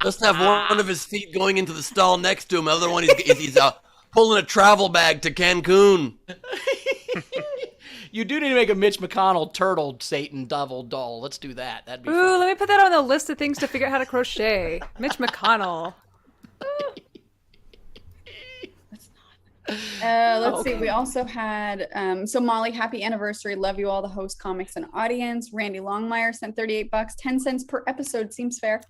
Just have one of his feet going into the stall next to him. The other one he's pulling a travel bag to Cancun. You do need to make a Mitch McConnell turtle Satan devil doll. Let's do that. That'd be Ooh, fun. let me put that on the list of things to figure out how to crochet. Mitch McConnell. Let's see. We also had so Molly, happy anniversary. Love you all, the host, comics, and audience. Randy Longmire sent $38, 10 cents per episode. Seems fair.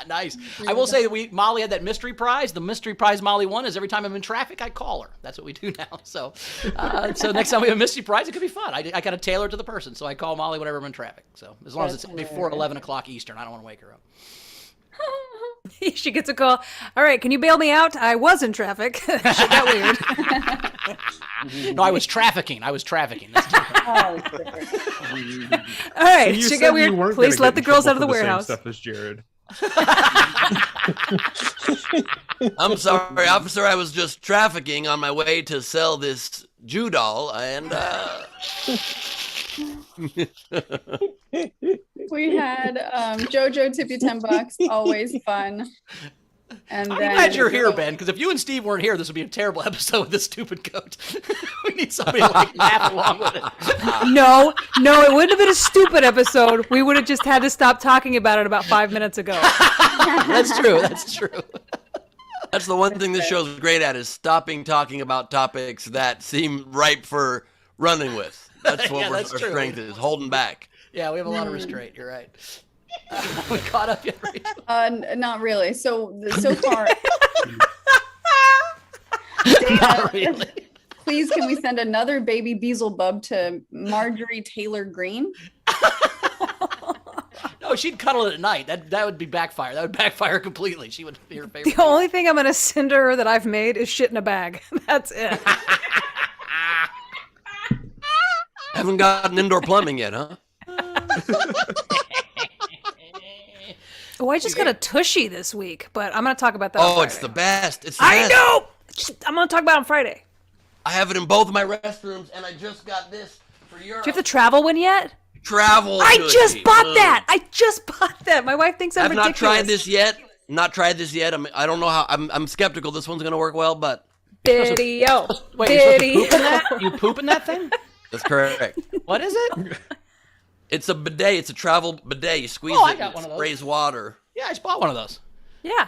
Nice. I will say that Molly had that mystery prize. The mystery prize Molly won is every time I'm in traffic, I call her. That's what we do now. So next time we have a mystery prize, it could be fun. I got to tailor it to the person. So I call Molly whenever I'm in traffic. So as long as it's before 11 o'clock Eastern, I don't want to wake her up. She gets a call. All right, can you bail me out? I was in traffic. Shit got weird. No, I was trafficking. That's different. Oh, it's different. All right, You shit said got you weird. weren't Please gonna let the get in girls out of the trouble for same warehouse. Stuff as Jared. I'm sorry, officer. I was just trafficking on my way to sell this Jew doll, and We had Jojo tip you $10. Always fun. And I'm then glad you're here, Ben, because if you and Steve weren't here, this would be a terrible episode with this stupid goat. We need somebody to laugh along with it. No, it wouldn't have been a stupid episode. We would have just had to stop talking about it about 5 minutes ago. That's true. that's the one thing this show's great at is stopping talking about topics that seem ripe for running with. That's what Yeah, that's our true. strength is, holding back. Yeah, we have a lot of restraint. You're right. We caught up yet, Rachel? not really. So far, Not really. please can we send another baby Beelzebub to Marjorie Taylor Greene? No, she'd cuddle it at night. That would be backfire. That would backfire completely. She would be her favorite. The only thing I'm going to send her that I've made is shit in a bag. That's it. Haven't gotten indoor plumbing yet, huh? Oh, I just got a tushy this week, but I'm going to talk about that. Oh, it's the best. It's the I best. know. I'm going to talk about it on Friday. I have it in both my restrooms, and I just got this for Europe. Do you have the travel one yet? Travel. I just bought Ugh. that. I just bought that. My wife thinks I'm I've ridiculous. not tried this yet. I don't know how. I'm skeptical this one's gonna work well, but Video. Wait, Video. you pooping that thing? that's correct. What is it? It's a bidet. It's a travel bidet. You squeeze Oh, I it, got and one it of those. sprays water. Yeah, I just bought one of those. Yeah.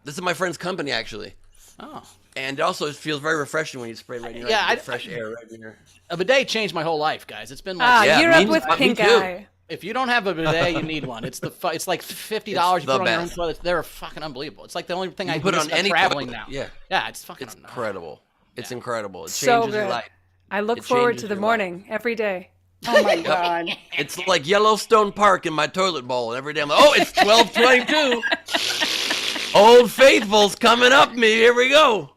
This is my friend's company actually, Oh. and it also feels very refreshing when you spray right in your Yeah, you get fresh air right in your. A bidet changed my whole life, guys. It's been like Yeah, you're me- up with me pink too. eye. if you don't have a bidet, you need one. It's it's like $50 you It's put the on your own best. toilet. They're fucking unbelievable. It's like the only thing I You put do on any traveling toilet. now. Yeah, Yeah, it's fucking it's incredible. It's incredible. It So changes your good. life. I look It forward changes to the your morning every day. Oh my God. It's like Yellowstone Park in my toilet bowl. And every day I'm like, oh, it's 12:22. Old Faithful's coming up me. Here we go.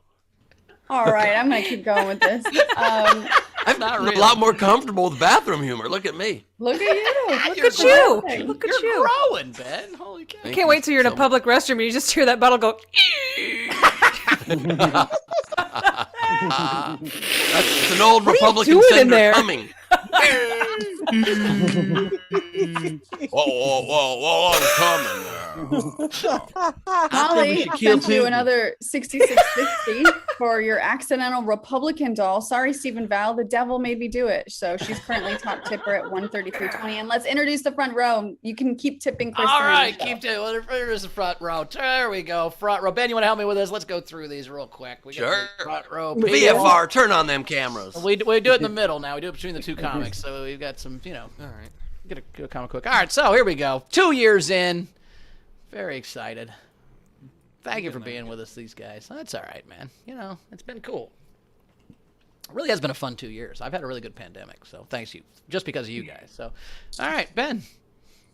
All right, I'm gonna keep going with this. I'm Not a really. lot more comfortable with bathroom humor. Look at me. Look at you. Look at you. Perfect. Look at You're you. growing, Ben. Holy cow. Thank Can't you wait till you're in a so public restroom and you just hear that bottle go. That's an old What are you Republican doing in senator there? coming. Whoa, I'm coming now. Molly should kill sent you Putin. another 6660 for your accidental Republican doll. Sorry, Stephen Val, the devil made me do it. So she's currently top tipper at 133.20. And let's introduce the front row. You can keep tipping Kristen. All on right, the show. keep doing. Well, here's the front row. There we go, front row. Ben, you want to help me with this? Let's go through these real quick. We got Sure. the front row. people. VFR, turn on them cameras. We do it in the middle now. We do it between the two comics, so we've got some, All right. Get a comic quick. All right, so here we go. 2 years in. Very excited. Thank you for being with us, these guys. That's all right, man. It's been cool. It really has been a fun 2 years. I've had a really good pandemic, so thanks you, just because of you guys. So, all right, Ben,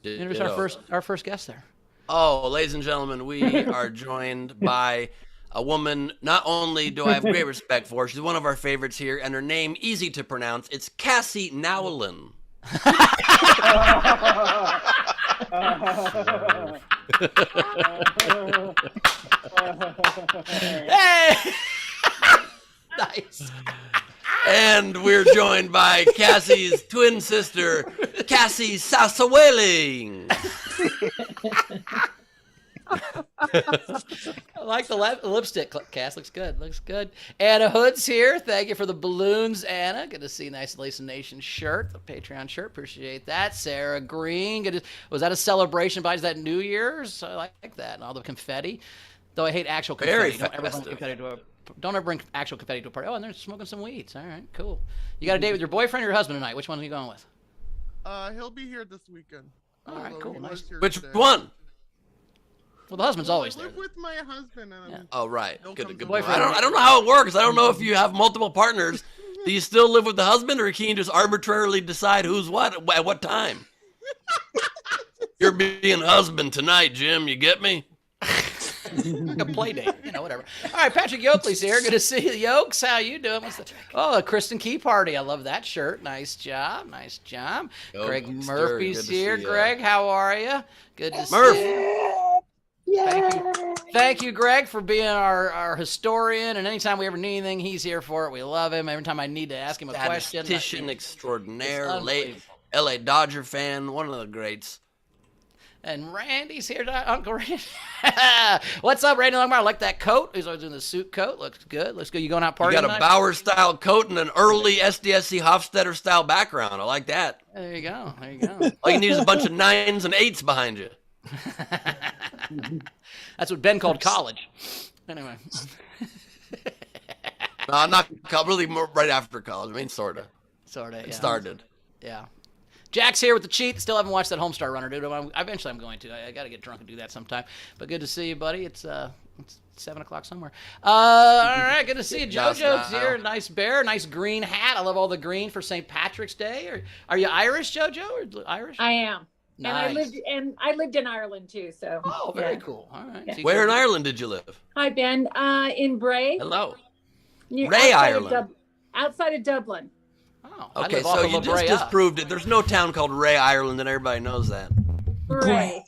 introduce our first guest there. Oh, ladies and gentlemen, we are joined by a woman not only do I have great respect for, she's one of our favorites here, and her name, easy to pronounce, it's Cassie Nowlin. Hey! Nice. And we're joined by Cassie's twin sister, Cassie Sassaweling. I like the lipstick, Cass. Looks good. Looks good. Anna Hood's here. Thank you for the balloons, Anna. Good to see a nice Lacing Nation shirt, the Patreon shirt. Appreciate that. Sarah Green. Was that a celebration? Is that New Year's? I like that. And all the confetti. Though I hate actual confetti. Very Don't ever bring festive. confetti to don't ever bring actual confetti to a party. Oh, and they're smoking some weeds. All right, cool. You got a date with your boyfriend or your husband tonight? Which one are you going with? He'll be here this weekend. All right, cool. He Nice. was here Which today. one? Well, the husband's always I there. live with my husband, and I'm Oh, right. He'll Good, come good. to boyfriend. I don't know how it works. I don't know if you have multiple partners. Do you still live with the husband, or can you just arbitrarily decide who's what at what time? You're being husband tonight, Jim. You get me? Like a play date, whatever. All right, Patrick Yoakley's here. Good to see you, Yokes. How you doing? Oh, a Kristen Key party. I love that shirt. Nice job. Nice job. Yo, Greg Mister, Murphy's good to here. see ya. Greg, how are you? Good to Murph. see you. Thank you, Greg, for being our historian. And anytime we ever need anything, he's here for it. We love him. Every time I need to ask him a question. Statistician extraordinaire, It's late LA Dodger fan, one of the greats. And Randy's here, Uncle Randy. What's up, Randy Longmire? I like that coat. He's always doing the suit coat. Looks good. Looks good. You going out You partying got a tonight? Bauer style coat and an early SDSC Hofstetter style background. I like that. There you go. There you go. All you need is a bunch of 9s and 8s behind you. That's what Ben called college. Anyway. No, not really more right after college. I mean, sort of. Sort of, It yeah. started. Yeah. Jack's here with the cheat. Still haven't watched that Homestar Runner, dude. Eventually I'm going to. I got to get drunk and do that sometime. But good to see you, buddy. It's 7 o'clock somewhere. All right, good to see you. JoJo's here. Nice bear, nice green hat. I love all the green for St. Patrick's Day. Are you Irish, JoJo? Or Irish? I am. Nice. And I lived in Ireland too, so. Oh, very yeah. cool. All right. Yeah. So you Where in go- Ireland did you live? Hi, Ben. In Bray. Hello. Ray, Ray, Ireland. outside of Dublin. Oh, I Okay, live off so of you La just Brea. disproved it. There's no town called Ray, Ireland, and everybody knows that. Bray.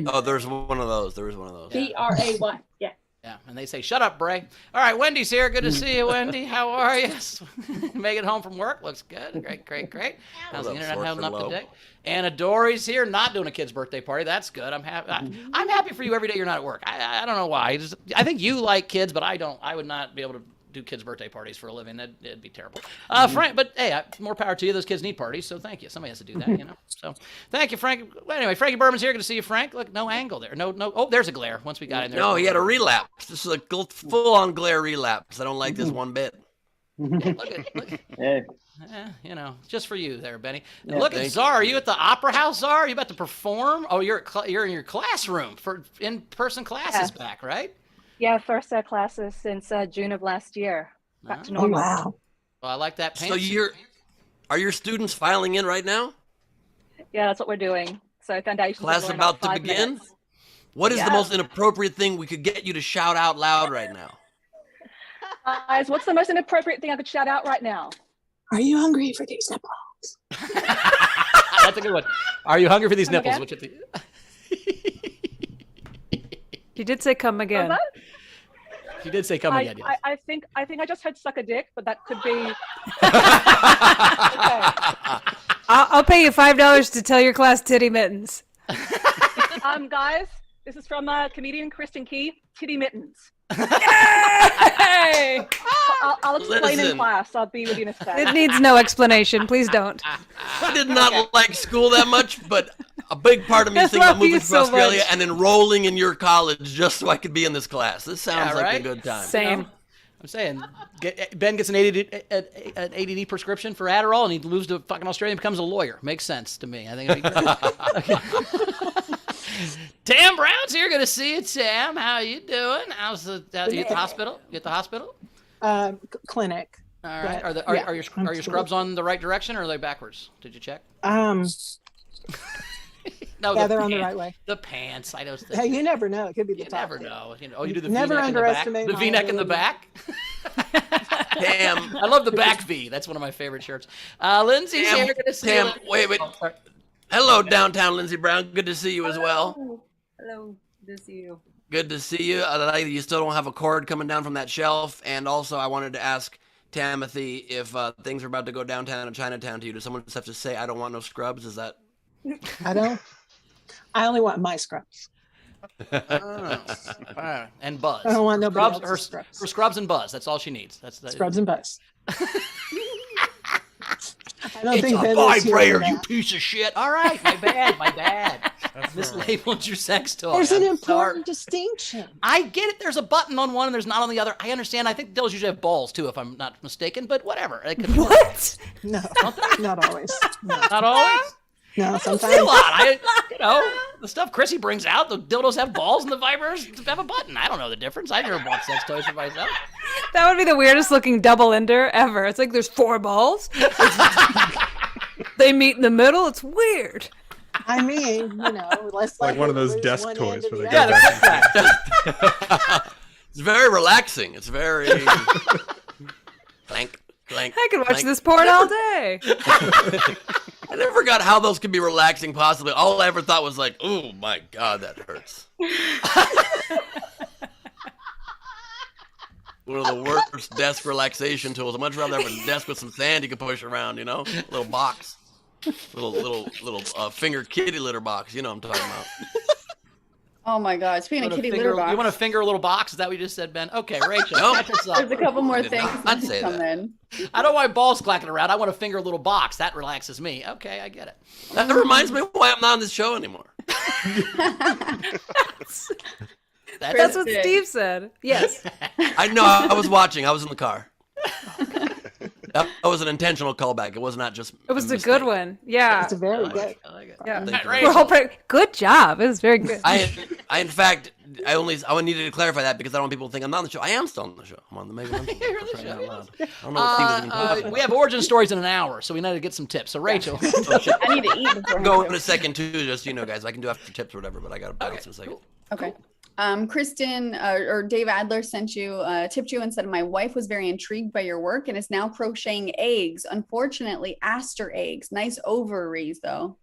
Oh, there's one of those. There is one of those. B-R-A-Y. Yeah. Yeah, and they say, shut up, Bray. All right, Wendy's here. Good to see you, Wendy. How are you? Make it home from work. Looks good. Great. How's the internet holding up today? Anna Dory's here, not doing a kid's birthday party. That's good. I'm happy. I'm happy for you every day you're not at work. I don't know why. I think you like kids, but I don't. I would not be able to do kids' birthday parties for a living. It'd be terrible. Frank, but hey, more power to you. Those kids need parties, so thank you. Somebody has to do that, you know. So thank you, Frank. Well, anyway, Frankie Berman's here. Good to see you, Frank. Look, no angle there. No. Oh, there's a glare. Once we got in there. No, he had a relapse. This is a full-on glare relapse. I don't like this one bit. Look. Hey. You know, just for you there, Benny. And look at Czar. Are you at the Opera House, Czar? Are you about to perform? Oh, you're in your classroom for in-person classes back, right? Yeah, first classes since June of last year. Back to normal. Wow. Well, I like that. So are your students filing in right now? Yeah, that's what we're doing. So foundations. Class is about to begin? Minutes. What is the most inappropriate thing we could get you to shout out loud right now? Guys, what's the most inappropriate thing I could shout out right now? Are you hungry for these nipples? That's a good one. Are you hungry for these nipples? What you think? You did say come again. She did say come again. Yes. I think I just heard suck a dick, but that could be. I'll pay you $5 to tell your class titty mittens. Guys, this is from comedian Kristen Key. Titty mittens. Hey! I'll explain in class. I'll be with you in a sec. It needs no explanation. Please don't. I did not like school that much, but a big part of me is thinking about moving to Australia and enrolling in your college just so I could be in this class. This sounds like a good time. Same. You know? I'm saying, Ben gets an ADD prescription for Adderall, and he moves to fucking Australia and becomes a lawyer. Makes sense to me. I think it'd be great. Tam Brown's here. Good to see you, Tam. How you doing? How's you at the hospital? You at the hospital? Clinic. All right. Are your scrubs on the right direction, or are they backwards? Did you check? No, yeah, they're on the right way. The pants. I know. Hey, you never know. It could be the top. You never know. You know. Oh, you do the never V-neck underestimate in the back. The V-neck in the back. Tam. I love the back V. That's one of my favorite shirts. Lindsay's here. Good to see you. Wait. Hello, downtown Lindsay Brown. Good to see you as well. Hello. Good to see you. Good to see you. You still don't have a cord coming down from that shelf. And also, I wanted to ask Timothy if things are about to go downtown in Chinatown to you. Does someone just have to say, I don't want no scrubs? Is that? I don't. I only want my scrubs. And Buzz. I don't want nobody her scrubs and Buzz. That's all she needs. That's scrubs and Buzz. I don't think a vibrator, you piece of shit. All right, my bad. Mislabeled your sex toy. There's an important distinction. I get it. There's a button on one and there's not on the other. I understand. I think dildos usually have balls too, if I'm not mistaken. But whatever. It could be what? No, not always. No. Not always. No, sometimes. A lot. The stuff Chrissy brings out, the dildos have balls and the vibrators have a button. I don't know the difference. I never bought sex toys for myself. That would be the weirdest looking double ender ever. It's like there's 4 balls. They meet in the middle. It's weird. I mean, less like one of those desk toys where they go back. It's very relaxing. It's very clank. I could watch this porn all day. I never forgot how those could be relaxing possibly. All I ever thought was like, oh my God, that hurts. One of the worst desk relaxation tools. I'd much rather have a desk with some sand you can push around, a little box. Little finger kitty litter box. You know what I'm talking about. Oh my God! Speaking of kitty litter box, you want to finger a little box? Is that what you just said, Ben? Okay, Rachel. No. There's a couple more things I'd say come that. in. I don't want balls clacking around. I want to finger a little box. That relaxes me. Okay, I get it. That reminds me why I'm not on this show anymore. That's what Steve said. Yes. I know. I was watching. I was in the car. That was an intentional callback. It was not just. It was a good one. Yeah. It's very good. I like it. Yeah. We're all good job. It was very good. I needed to clarify that because I don't want people to think I'm not on the show. I am still on the show. I'm on the Mega Man. You're on the show. I don't know what Steve was even talking about. We have origin stories in an hour, so we need to get some tips. So Rachel. I need to eat before. Go in a second too, just guys. I can do after tips or whatever, but I got to bounce in a second. Cool. Okay. Kristen or Dave Adler sent you, tipped you and said, my wife was very intrigued by your work and is now crocheting eggs. Unfortunately, aster eggs. Nice ovaries, though.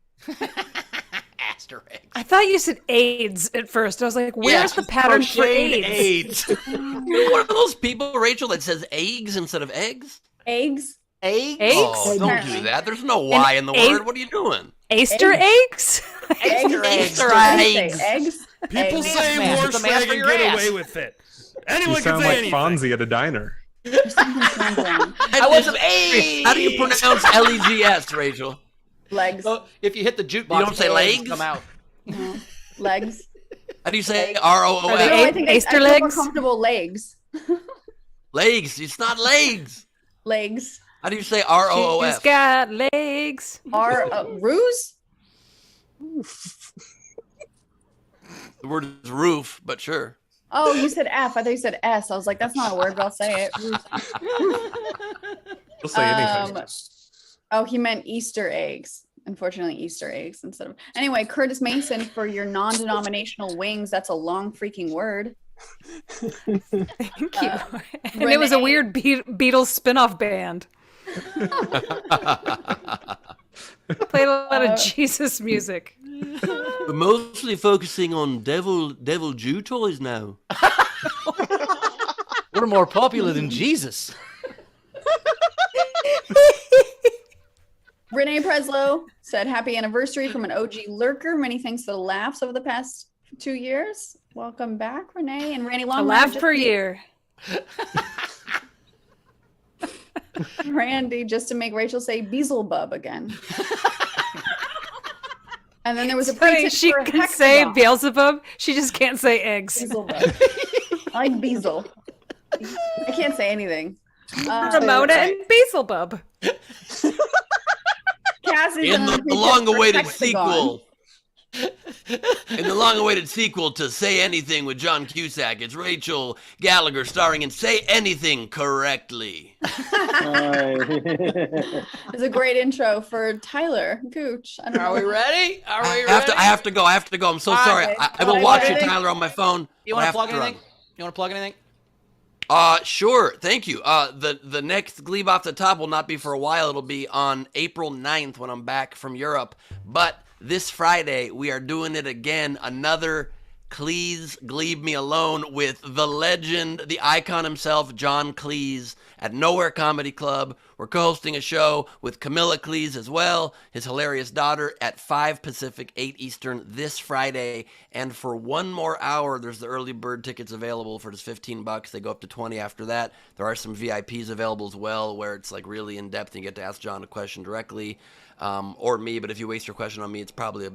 Aster eggs. I thought you said AIDS at first. I was like, where's the pattern for AIDS? You're one of those people, Rachel, that says eggs instead of eggs? Eggs? Eggs? Oh, don't do that. There's no Y in the word. What are you doing? Aster eggs? Aster eggs. Eggs? People Eggs. say Man, horse it's a man leg for and your get ass. away with it. You Anyone can sound say like anything. Fonzie at a diner. I want some eggs. How do you pronounce L-E-G-S, Rachel? Legs. So if you hit the jukebox, You don't say eggs legs? come out. No. Legs. How do you say No, R-O-O-S? I think I Aster feel more legs? comfortable legs. Legs. It's not legs. Legs. How do you say She's R-O-O-F? got legs. Ruse? The word is roof, but sure. Oh, you said F. I thought you said S. I was like, that's not a word, but I'll say it. You'll say anything. Oh, he meant Easter eggs. Unfortunately, Easter eggs instead of. Anyway, Curtis Mason for your non-denominational wings. That's a long freaking word. Thank you. And it was a weird Beatles spin-off band. Played a lot of Jesus music. We're mostly focusing on devil Jew toys now. We're more popular than Jesus. Renee Preslow said, happy anniversary from an OG lurker. Many thanks for the laughs over the past 2 years. Welcome back, Renee. And Randy Long. A laugh per year. Randy, just to make Rachel say Beelzebub again. And then there was a Funny, she for a can say hexagon. Beelzebub. She just can't say eggs. Beelzebub. I like Beelzebub. I can't say anything. Ramona and Beelzebub. Cassie's In the long-awaited sequel. In the long-awaited sequel to Say Anything with John Cusack, it's Rachel Gallagher starring in Say Anything Correctly. It's a great intro for Tyler Gooch. I don't know. Are we ready? Are we I ready? have to go. I'm so sorry. Okay. I will watch you, Tyler, on my phone. You I want to have plug run. anything? You want to plug anything? Sure. Thank you. The next Gleib Off the Top will not be for a while. It'll be on April 9th when I'm back from Europe. But this Friday, we are doing it again. Another Cleese Gleib Me Alone with the legend, the icon himself, John Cleese at Nowhere Comedy Club. We're co-hosting a show with Camilla Cleese as well, his hilarious daughter, at 5 Pacific, 8 Eastern this Friday. And for one more hour, there's the early bird tickets available for just $15. They go up to 20 after that. There are some VIPs available as well, where it's like really in depth and you get to ask John a question directly, or me. But if you waste your question on me, it's probably a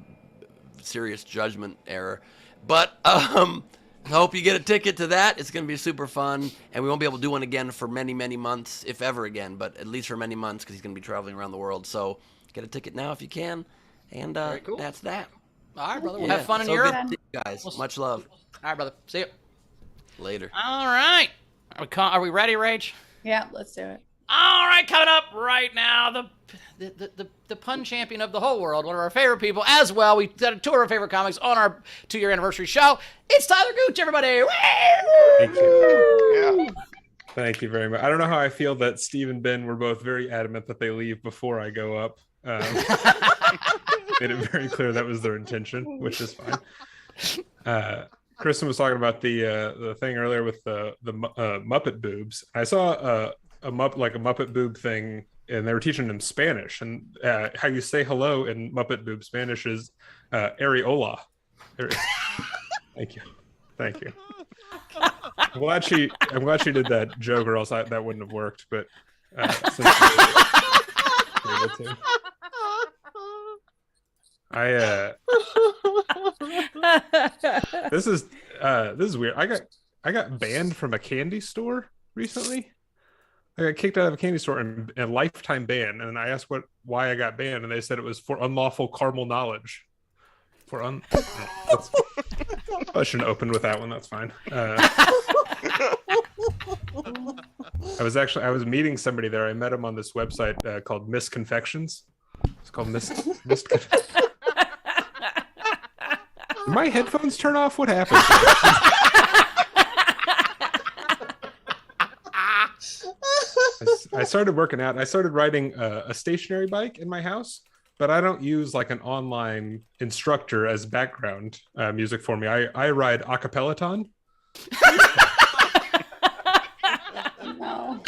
serious judgment error. But I hope you get a ticket to that. It's going to be super fun, and we won't be able to do one again for many, many months, if ever again, but at least for many months because he's going to be traveling around the world. So get a ticket now if you can, and Very cool. that's that. All right, brother. We'll Yeah, have fun in so Europe. good to see you guys. Much love. All right, brother. See you. Later. All right. Are we ready, Rach? Yeah, let's do it. All right, coming up right now, the pun champion of the whole world, one of our favorite people as well. We did two of our favorite comics on our 2-year anniversary show. It's Tyler Gooch, everybody. Thank you. Yeah. Thank you very much. I don't know how I feel that Steve and Ben were both very adamant that they leave before I go up. Made it very clear that was their intention, which is fine. Kristen was talking about the thing earlier with the Muppet boobs. I saw a Muppet boob thing, and they were teaching them Spanish, and how you say hello in Muppet boob Spanish is areola. Thank you. I'm glad she did that joke, or else that wouldn't have worked. But since able to. This is weird. I got banned from a candy store recently. I got kicked out of a candy store and a lifetime ban. And I asked why I got banned, and they said it was for unlawful caramel knowledge. I shouldn't open with that one. That's fine. I was meeting somebody there. I met him on this website called Misconfections. It's called My headphones turn off? What happened? I started working out and I started riding a stationary bike in my house, but I don't use like an online instructor as background music for me. I ride a cappellaton. No.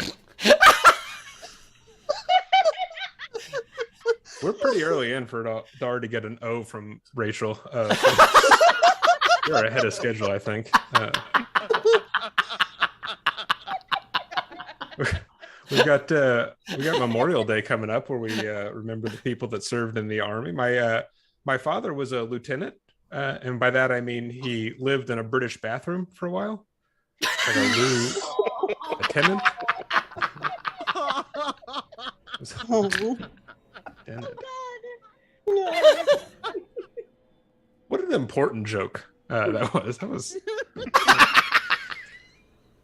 We're pretty early in for Dar to get an O from Rachel. You're ahead of schedule, I think. We got Memorial Day coming up, where we remember the people that served in the Army. My father was a lieutenant, and by that I mean he lived in a British bathroom for a while, like a lieutenant. What an important joke that was.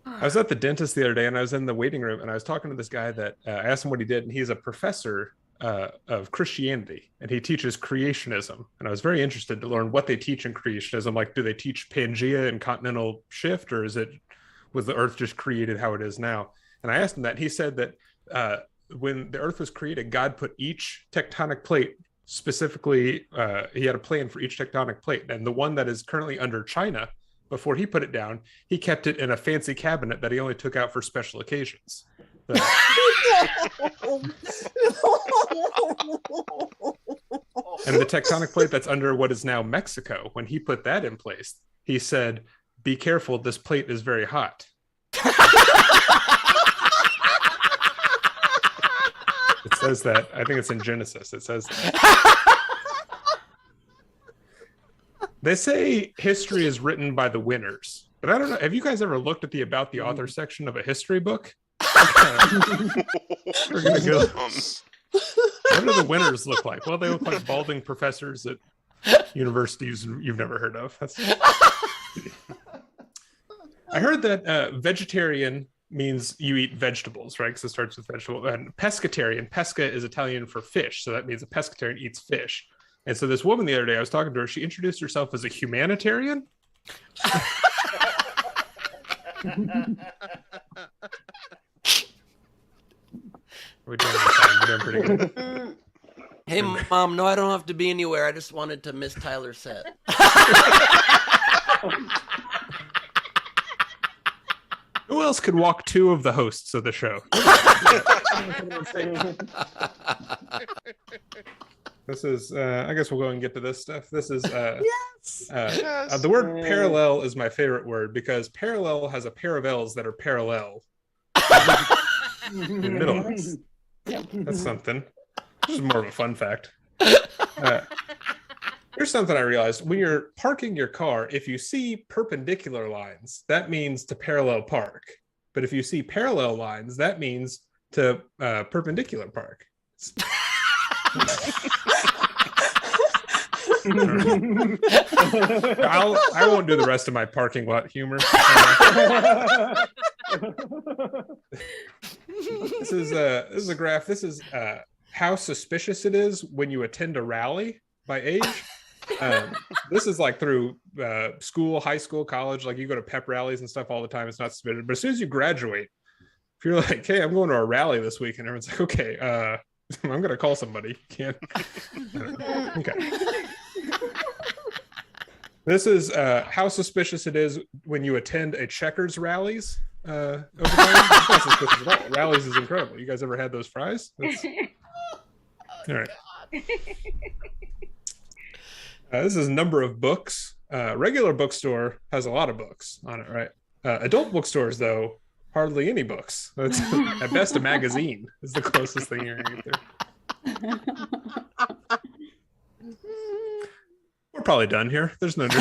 I was at the dentist the other day, and I was in the waiting room, and I was talking to this guy that I asked him what he did, and he's a professor of Christianity, and he teaches creationism. And I was very interested to learn what they teach in creationism. Like, do they teach Pangea and continental shift, or was the Earth just created how it is now? And I asked him that, and he said that when the Earth was created, God put each tectonic plate specifically. He had a plan for each tectonic plate, and the one that is currently under China, before he put it down, he kept it in a fancy cabinet that he only took out for special occasions. And the tectonic plate that's under what is now Mexico, when he put that in place, he said, "Be careful, this plate is very hot." It says that. I think it's in Genesis. It says that. They say history is written by the winners, but I don't know. Have you guys ever looked at the about the author section of a history book? We're gonna go. What do the winners look like? Well, they look like balding professors at universities you've never heard of. I heard that vegetarian means you eat vegetables, right? Because it starts with vegetable. And pescatarian, pesca is Italian for fish, so that means a pescatarian eats fish. And so this woman the other day, I was talking to her, she introduced herself as a humanitarian. We're doing pretty good. Hey, Mom, no, I don't have to be anywhere. I just wanted to miss Tyler's set. Who else could walk two of the hosts of the show? This is, I guess we'll go and get to this stuff. This is, the word parallel is my favorite word, because parallel has a pair of L's that are parallel in the middle. That's something. This is more of a fun fact. Here's something I realized. When you're parking your car, if you see perpendicular lines, that means to parallel park. But if you see parallel lines, that means to perpendicular park. I won't do the rest of my parking lot humor. This is a graph. This is how suspicious it is when you attend a rally by age. This is like through school, high school, college. Like, you go to pep rallies and stuff all the time. It's not suspicious. But as soon as you graduate, if you're like, "Hey, I'm going to a rally this week," and everyone's like, "Okay, I'm going to call somebody." Can't. Okay. This is how suspicious it is when you attend a checkers rallies. Over time. It's not suspicious at all. Rallies is incredible. You guys ever had those fries? All right. This is number of books. Regular bookstore has a lot of books on it, right? Adult bookstores, though, hardly any books. That's at best a magazine is the closest thing you're gonna get there. We're probably done here. There's no need.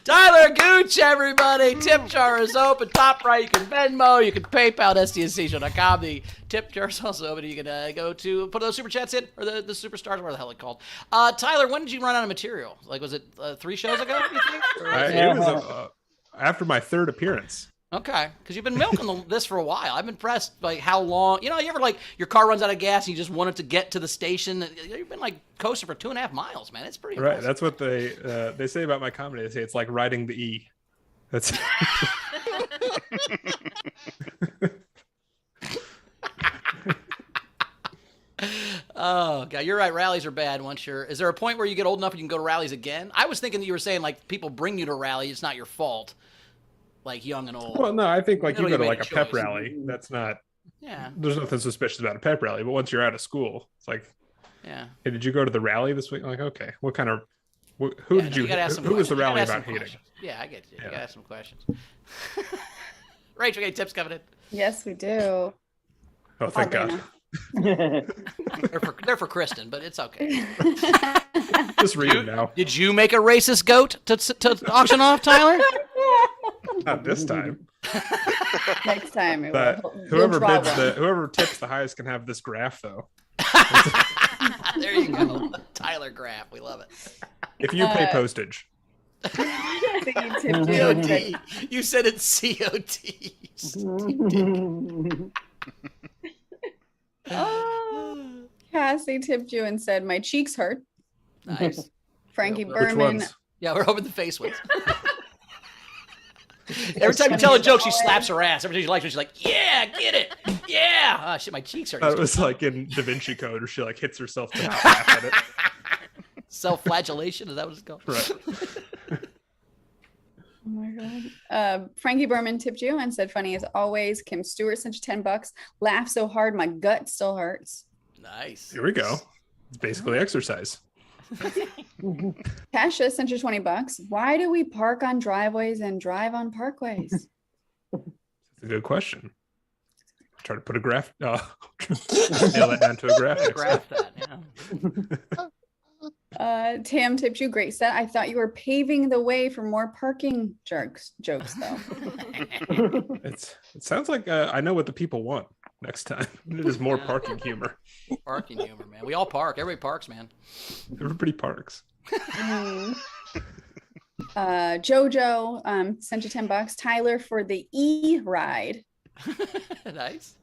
Tyler Gooch, everybody. Tip jar is open. Top right, you can Venmo, you can PayPal at SDSC.com. The tip jar is also open. You can go to put those super chats in, or the superstars, whatever the hell it's called. Tyler, when did you run out of material? Like, was it 3 shows ago, you think? It was after my third appearance. Okay, because you've been milking this for a while. I'm impressed by how long. You know, you ever like your car runs out of gas and you just want it to get to the station? You've been like coasting for 2.5 miles, man. It's pretty Right. impressive. That's what they say about my comedy. They say it's like riding the E. That's. Oh god, you're right. Rallies are bad once you're. Is there a point where you get old enough and you can go to rallies again? I was thinking that you were saying like people bring you to rally. It's not your fault. Like young and old. Well, no, I think like you go to made like a a pep choice. rally. That's not. Yeah. There's nothing suspicious about a pep rally, but once you're out of school, it's like, Yeah. hey, did you go to the rally this week? Like, okay, what kind of, who Yeah, did no, you? gotta ask some Who was the questions. You rally gotta ask about some hating? questions. Yeah, I get you. Yeah. You gotta ask some questions. Rachel, any tips coming in? Yes, we do. Oh, thank God. They're for Kristen, but it's okay. Just read them now. Did you make a racist goat to auction off, Tyler? Not this time. Next time. But whoever tips the highest can have this graph, though. There you go. Tyler Graph. We love it. If you pay postage. COT. You said it's COT. Oh, Cassie tipped you and said, my cheeks hurt. Nice. Frankie Which Berman. ones? Yeah, we're hoping the face ones. Every time you tell a joke, she slaps her ass. Every time she likes it, she's like, yeah, get it. Yeah. Oh, shit, my cheeks hurt. That was like in Da Vinci Code where she like hits herself to not laugh at it. Self-flagellation, is that what it's called? Right. Oh my God. Frankie Berman tipped you and said, funny as always. Kim Stewart sent you $10. Laugh so hard, my gut still hurts. Nice. Here we go. It's basically exercise. Tasha sent you $20. Why do we park on driveways and drive on parkways? That's a good question. Try to put a graph. Nail that down to a graphic. Graph that, yeah. Tam tipped you. Great set. I thought you were paving the way for more parking jokes though. It sounds like I know what the people want next time. It is more parking humor. Parking humor, man. We all park. Everybody parks, man. Everybody parks. Jojo sent you $10. Tyler for the E ride. Nice.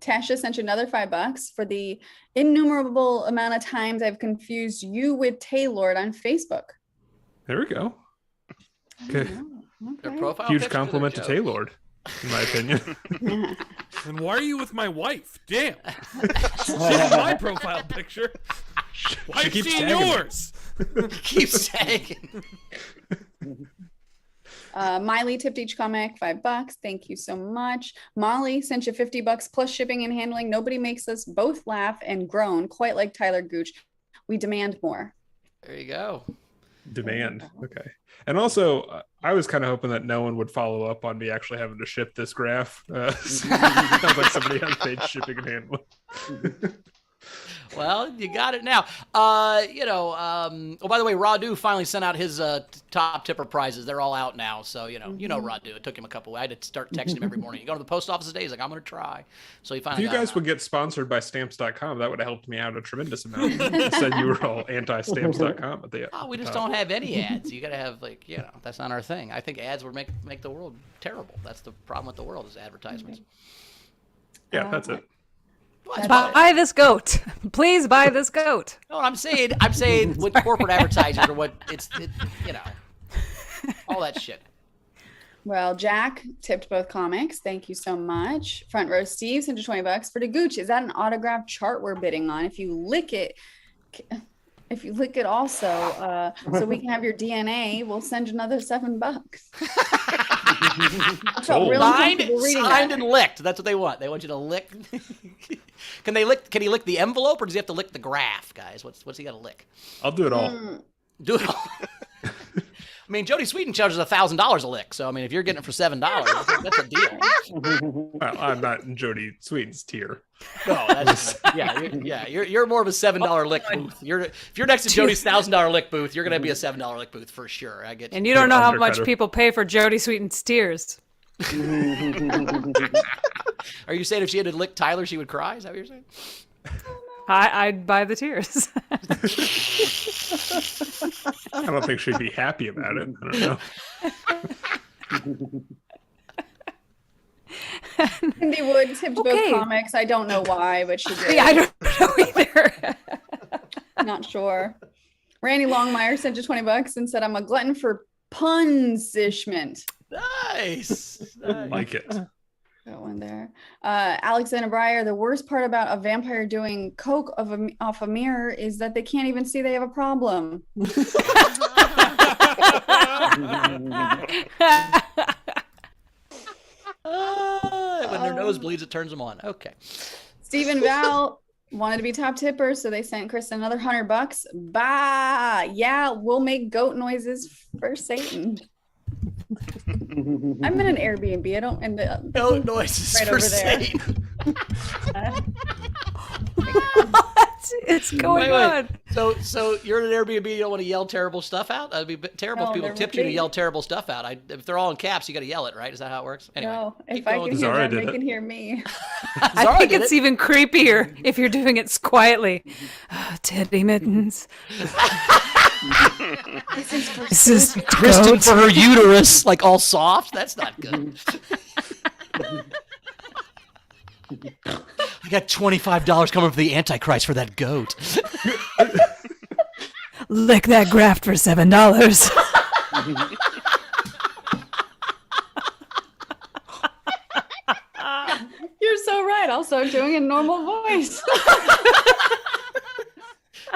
Tasha sent you another $5 for the innumerable amount of times I've confused you with Taylor on Facebook. There we go. Okay. Their profile Huge picture, compliment to their joke. Taylor, in my opinion. And why are you with my wife? Damn. She's in my profile picture. Why is keeps she in tagging me. yours? Keeps tagging. Miley tipped each comic $5. Thank you so much. Molly sent you $50 plus shipping and handling. Nobody makes us both laugh and groan quite like Tyler Gooch. We demand more. There you go. Demand. Okay. And also, I was kind of hoping that no one would follow up on me actually having to ship this graph. Sounds like somebody has paid shipping and handling. Well, you got it now. Oh, by the way, Radu finally sent out his top tipper prizes. They're all out now. So, you know Radu. It took him a couple. I had to start texting him every morning. You go to the post office today. He's like, I'm going to try. So he If finally you got guys it would get sponsored by stamps.com, that would have helped me out a tremendous amount. You said you were all anti-stamps.com at the we just don't have any ads. You got to have that's not our thing. I think ads would make the world terrible. That's the problem with the world is advertisements. Yeah, that's it. Buy this goat. Please buy this goat. No, I'm saying with corporate advertisers or all that shit. Well, Jack tipped both comics. Thank you so much. Front row Steve sent you $20 for the Gooch. Is that an autograph chart we're bidding on? If you lick it also, so we can have your DNA, we'll send you another $7. I felt really comfortable reading Signed that. and licked. That's what they want. They want you to lick. Can he lick the envelope, or does he have to lick the graph, guys? What's he got to lick? I'll do it all. Do it all. I mean, Jody Sweeten charges $1,000 a lick. So I mean, if you're getting it for $7, that's a deal. Well, I'm not in Jody Sweeten's tier. No, that's You're more of a $7 lick booth. If you're next to Jody's $1,000 lick booth, you're gonna be a $7 lick booth for sure. I get you. And you don't know how much people pay for Jody Sweeten's tears. Are you saying if she had to lick Tyler, she would cry? Is that what you're saying? I'd buy the tears. I don't think she'd be happy about it. I don't know. Cindy Wood tipped Okay. both comics. I don't know why, but she did. Yeah, I don't know either. Not sure. Randy Longmire sent you $20 and said, "I'm a glutton for punishment." Nice. Like it. Got one there. Alexander Breyer, the worst part about a vampire doing coke off a mirror is that they can't even see they have a problem. When their nose bleeds, it turns them on. Okay. Stephen Val wanted to be top tipper, so they sent Kristen another $100. Bah, yeah, we'll make goat noises for Satan. I'm in an Airbnb. I don't. And the Goat noises right for over there. Satan. What is going on? So you're in an Airbnb. You don't want to yell terrible stuff out. That'd be terrible No, if people they're tipped you to really- yell terrible stuff out. If they're all in caps, you got to yell it, right? Is that how it works? Anyway, No, if keep I going. can hear Zara them, did they it. can hear me. I Zara think did it's it. even creepier if you're doing it quietly. Teddy mittens. This is Kristen goat. for her uterus, like all soft. That's not good. I got $25 coming for the Antichrist for that goat. Lick that graft for $7. You're so right. I'll start doing a normal voice.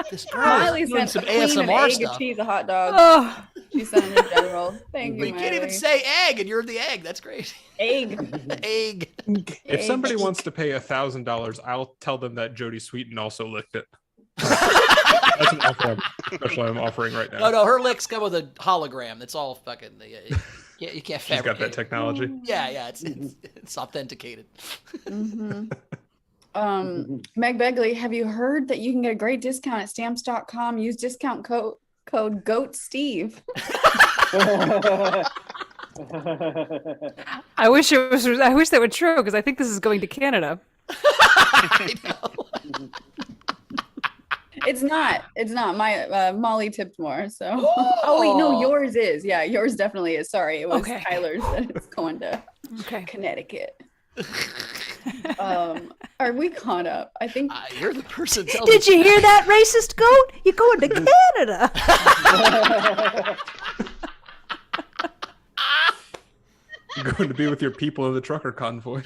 This girl Miley is doing sent some a queen an ASMR egg, stuff. a cheese, a hot dog. Oh, She sent it in general. Thank you, We can't even Miley. say egg, and you're the egg. That's crazy. Egg. Egg. If somebody wants to pay $1,000, I'll tell them that Jodie Sweetin also licked it. That's an offer I'm offering right now. No, her licks come with a hologram. That's all fucking. You can't She's got fabricate that it. technology. Yeah, it's authenticated. Mm-hmm. Meg Begley, have you heard that you can get a great discount at stamps.com? Use discount code GOATSTEVE. I wish it was. I wish that were true because I think this is going to Canada. I know. It's not. My Molly tipped more. So. Oh wait, no, yours is. Yeah, yours definitely is. Sorry, it was Okay. Tyler's that it's going to Okay. Connecticut. Are we caught up? I think. You're the person telling Did you hear that, racist goat? You're going to Canada. You're going to be with your people in the trucker convoy.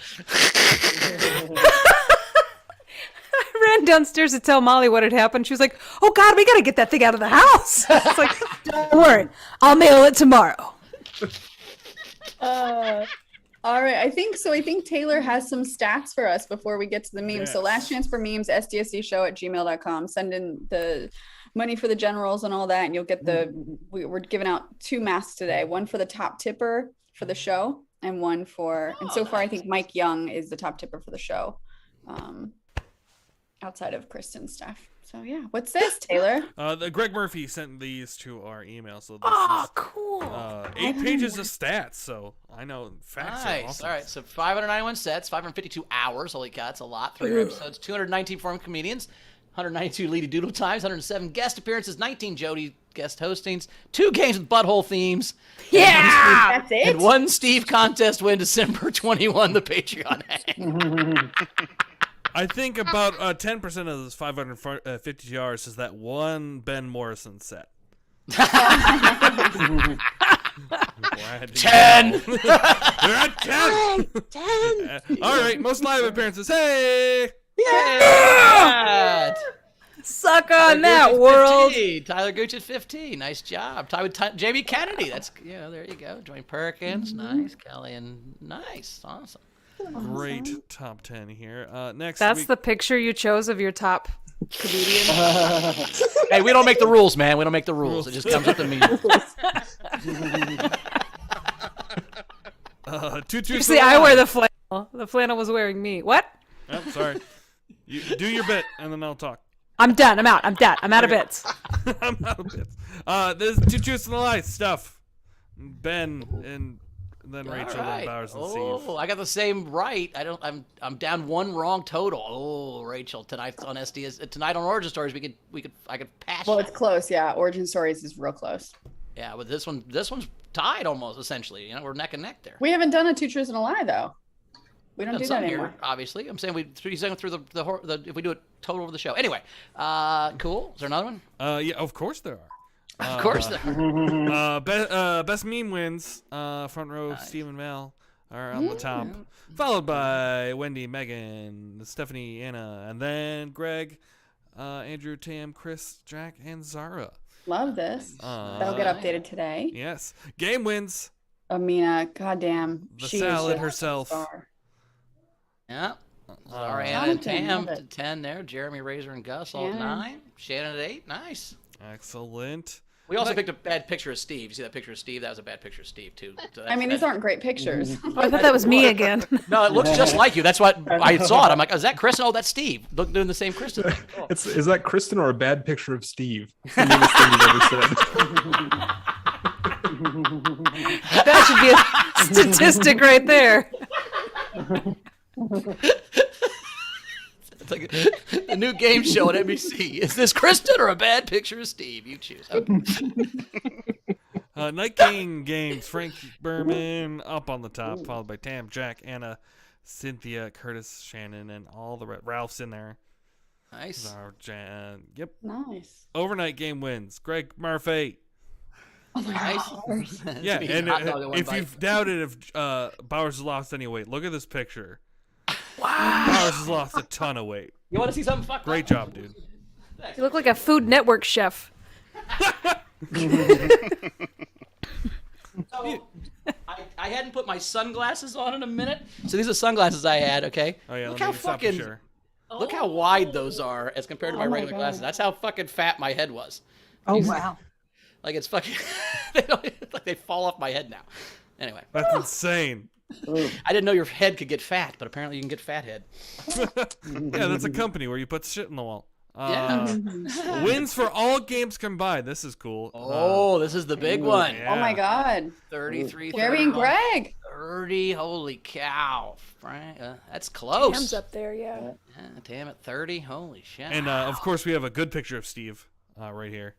I ran downstairs to tell Molly what had happened. She was like, "Oh God, we got to get that thing out of the house." It's like, "Don't worry, I'll mail it tomorrow." All right, I think Taylor has some stats for us before we get to the memes. So last chance for memes, sdscshow@gmail.com. Send in the money for the generals and all that, and you'll get we're giving out 2 masks today. One for the top tipper for the show, and one for, and so far I think Mike Young is the top tipper for the show, outside of Kristen's stuff. So yeah, what's this, Taylor? The Greg Murphy sent these to our email, so this is cool. 8 pages of stats. So I know facts are Nice. awesome. All right. So 591 sets, 552 hours. Holy cow, that's a lot. 3 episodes, 219 foreign comedians, 192 Leady Doodle times, 107 guest appearances, 19 Jody guest hostings, 2 games with butthole themes. Yeah. That's it. And 1 Steve contest win December 21, the Patreon hang. I think about 10% of those 552 hours is that one Ben Morrison set. 10. You're at 10. 10. All right, most live appearances. Hey. Yeah. Suck on Tyler that, Gooch at world. 15. Tyler Gooch at 15. Nice job. Ty with Jamie Kennedy. That's, there you go. Dwayne Perkins. Nice. Kelly and nice. Awesome. Great top 10 here. Next That's week, the picture you chose of your top comedian. Hey, we don't make the rules, man. We don't make the rules. It just comes with the meeting. You see, I wear the flannel. The flannel was wearing me. What? Oh, sorry. You do your bit, and then I'll talk. I'm done. I'm out. I'm done. I'm out of bits. I'm out of bits. There's 2 Truths and a Lie stuff. Ben and then Rachel and Bowers and Steve. I got the same right. I'm down 1 wrong total. Oh, Rachel, tonight on SDS, tonight on Origin Stories, I could pass. Well, you. it's close. Yeah, Origin Stories is real close. Yeah, but this one's tied almost essentially. We're neck and neck there. We haven't done a 2 Truths and a Lie though. We don't done do some that here, anymore. obviously. I'm saying he's going through the if we do it total over the show. Anyway, cool. Is there another one? Yeah, of course there are. Of course there are. Best meme wins. Front row, Steve and Mel are on the top, followed by Wendy, Megan, Stephanie, Anna, and then Greg, Andrew, Tam, Chris, Jack, and Zara. Love this. That'll get updated today. Yes. Game wins. Amina, goddamn. The she salad is just a herself. star. Yeah. Zara, Anna, and Tam at 10 there. Jeremy, Razor, and Gus all at 9. Shannon at 8. Nice. Excellent. We also picked a bad picture of Steve. You see that picture of Steve? That was a bad picture of Steve, too. So I mean, these aren't great pictures. Oh, I thought that was me again. No, it looks just like you. That's what I saw it. I'm like, is that Kristen? Oh, that's Steve. Look, doing the same Kristen thing. Cool. Is that Kristen or a bad picture of Steve? It's the meanest thing you've ever said. That should be a statistic right there. It's like a new game show on NBC. Is this Kristen or a bad picture of Steve? You choose. Okay. Night King Games, Frank Berman up on the top, followed by Tam, Jack, Anna, Cynthia, Curtis, Shannon, and all the Ralph's in there. Nice. Yep. Nice. Overnight game wins. Greg Murphy. Nice. Yeah, and if you've doubted if Bowers has lost any weight, look at this picture. Wow. Bowers has lost a ton of weight. You want to see something fucked Great up? job, dude. You look like a Food Network chef. So, I hadn't put my sunglasses on in a minute. So these are sunglasses I had, okay? Oh, yeah, Look let how me stop fucking... you, sure. Look how wide those are as compared to my Oh my regular God. glasses. That's how fucking fat my head was. Oh, wow. Like it's fucking... like they fall off my head now. Anyway. That's insane. I didn't know your head could get fat, but apparently you can get fat head. Yeah, that's a company where you put shit in the wall. Yeah. Wins for all games combined. This is cool. Oh, this is the big one. Yeah. Oh my God. 33, Jeremy and 31, Greg. 30. Holy cow. Frank, that's close. Tam's up there, yeah. Yeah, damn it, 30. Holy shit. And of course, we have a good picture of Steve right here.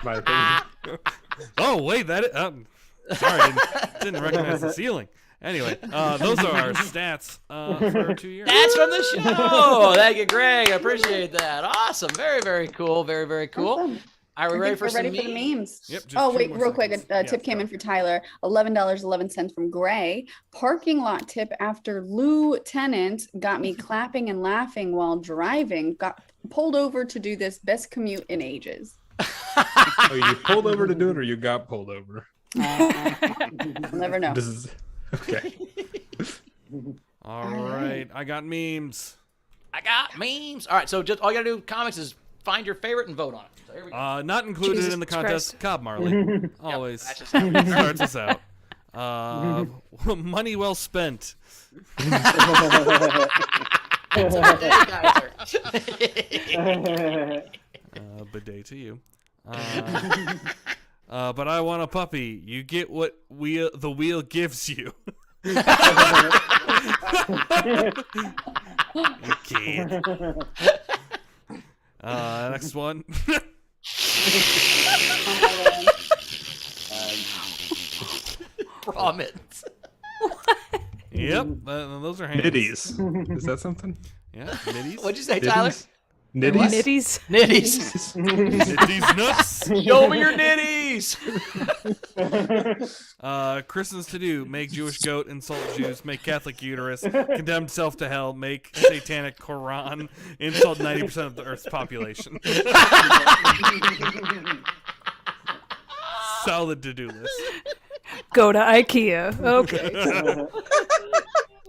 My opinion. Oh wait, sorry, didn't recognize the ceiling. Anyway, those are our stats for 2 years. That's from the show. Thank you, Greg. I appreciate that. Awesome. Very, very cool. Very, very cool. Awesome. Are we I ready think for we're some ready for the memes. Yep, just Oh, two wait, more real quick. seconds. A tip came in for Tyler. $11.11 from Gray. Parking lot tip after Lieutenant got me clapping and laughing while driving. Got pulled over to do this best commute in ages. Oh, you pulled over to do it, or you got pulled over? I'll never know. This is okay. All right, I got memes. I got memes. All right, so just all you got to do, comics, is find your favorite and vote on it. So here we go. Not included Jesus in the contest. Christ. Cobb Marley always That's just how it starts us out. Money well spent. Bidet to you. But I want a puppy. You get what the wheel gives you. You can't. Next one. Promise. Yep, those are hands. Nitties. Is that something? Yeah, nitties. What'd you say, Tyler? Nitties. Nitties. Nitties. Nitties nuts. Show me your nitties. Kristen's to do: make Jewish goat, insult Jews, make Catholic uterus, condemn self to hell, make satanic Quran, insult 90% of the Earth's population. Solid to-do list. Go to IKEA. Okay.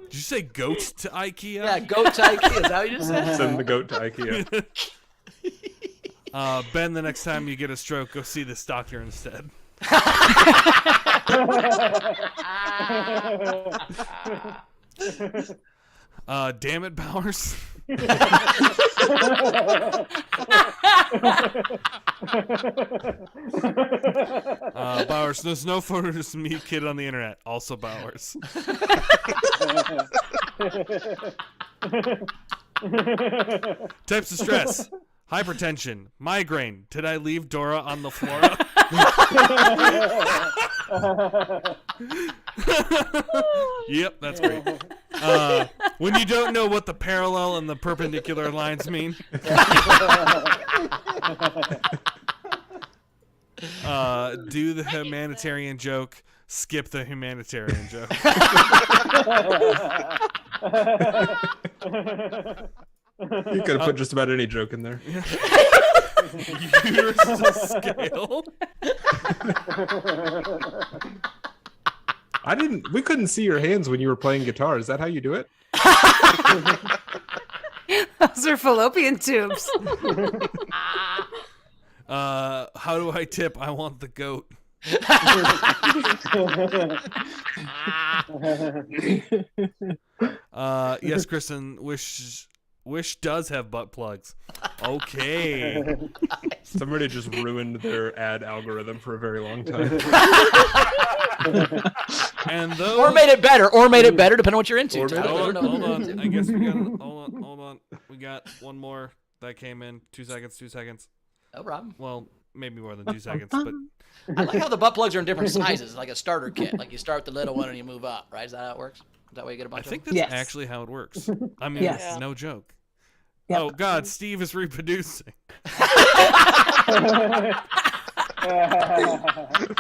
Did you say goat to IKEA? Yeah, goat to IKEA. Is that what you just said? Send the goat to IKEA. Ben, the next time you get a stroke, go see this doctor instead. Damn it, Bowers. Bowers, there's no photos of me kid on the internet. Also Bowers. Types of stress. Hypertension, migraine. Did I leave Dora on the floor? Yep, that's great. When you don't know what the parallel and the perpendicular lines mean. Do the humanitarian joke. Skip the humanitarian joke. You could have put just about any joke in there. Uterus to scale. We couldn't see your hands when you were playing guitar. Is that how you do it? Those are fallopian tubes. How do I tip? I want the goat. Yes, Kristen. Wish does have butt plugs. Okay. Somebody just ruined their ad algorithm for a very long time. And those... Or made it better, depending on what you're into. Hold on. I guess we got. Hold on. We got one more that came in. 2 seconds. No problem. Well, maybe more than 2 seconds, but I like how the butt plugs are in different sizes, like a starter kit. Like you start with the little one and you move up, right? Is that how it works? Is that how you get a bunch I think of them? that's actually how it works. I mean, Yes. no joke. Yep. Oh God, Steve is reproducing.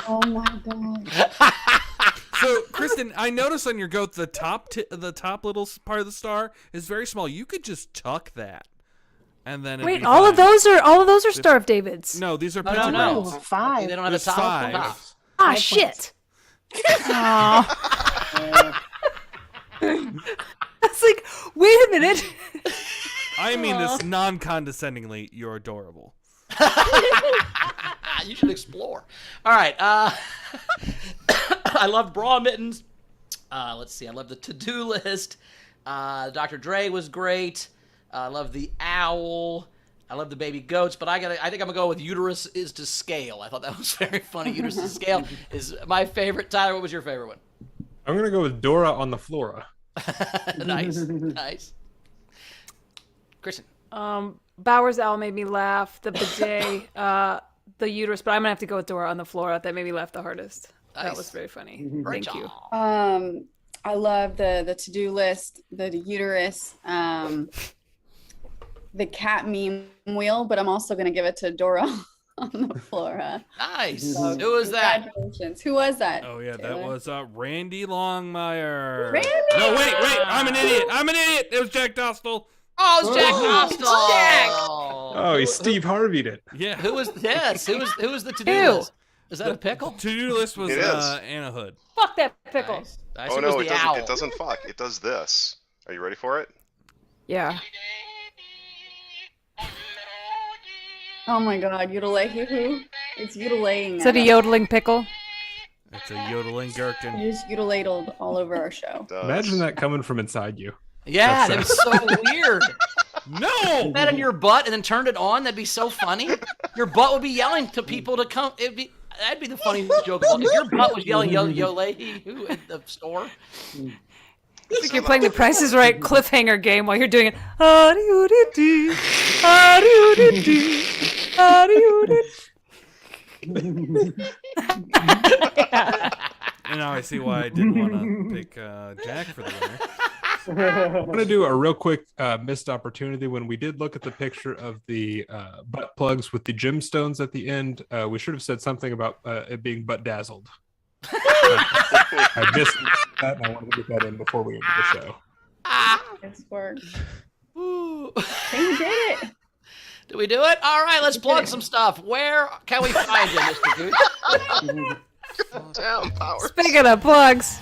Oh my god. So, Kristen, I noticed on your goat the top little part of the star is very small. You could just tuck that, and then Wait, all of those are Star of Davids. No, these are No. pentagrams. 5. They don't have There's the top. 5. top. Ah, 5 shit. Aw. That's like, wait a minute. I mean this non-condescendingly. You're adorable. You should explore. All right. I love bra mittens. Let's see. I love the to-do list. Dr. Dre was great. I love the owl. I love the baby goats, but I think I'm gonna go with uterus is to scale. I thought that was very funny. Uterus to scale is my favorite. Tyler, what was your favorite one? I'm going to go with Dora on the Flora. Nice. Kristen. Bauer's owl made me laugh. The bidet, the uterus, but I'm gonna have to go with Dora on the floor. That made me laugh the hardest. Nice. That was very funny. Great Thank you. job. I love the to-do list, the uterus, the cat meme wheel, but I'm also gonna give it to Dora on the flora. Nice. So, Who was that? congratulations. Who was that? Oh yeah, Taylor? that was Randy Longmire. Randy! No, wait, I'm an idiot. It was Jack Dostal. Oh, it's Jack Hostel. Jack! Oh, he Steve Harvey'd it. Yeah. Who was the to-do Ew. list? Is that a pickle? To-do list was It is. Anna Hood. Fuck that pickle. Nice. I Oh assume no, was it the doesn't. owl. It doesn't fuck. It does this. Are you ready for it? Yeah. Oh my god, Yodelayhoo. It's yodelaying. Is that a yodeling pickle? It's a yodeling gherkin. You just yodeladled all over our show. It does. Imagine that coming from inside you. Yeah, that was so weird. No! That in your butt and then turned it on. That'd be so funny. Your butt would be yelling to people to come. That'd be the funniest joke of all. If your butt was yelling Yodelayhoo at the store. It's like you're playing the Price is Right cliffhanger game while you're doing it. Ah-dee-oo-dee-dee, ah-dee-oo-dee-dee, ah-dee-oo-dee-dee. And now I see why I didn't want to pick Jack for the winner. I'm going to do a real quick missed opportunity. When we did look at the picture of the butt plugs with the gemstones at the end, we should have said something about it being butt dazzled. I missed that, and I wanted to get that in before we ended the show. Nice work. Ooh. Hey, you did it. Did we do it? All right, let's plug some stuff. Where can we find you, Mr. Gooch? Damn power. Speaking of plugs,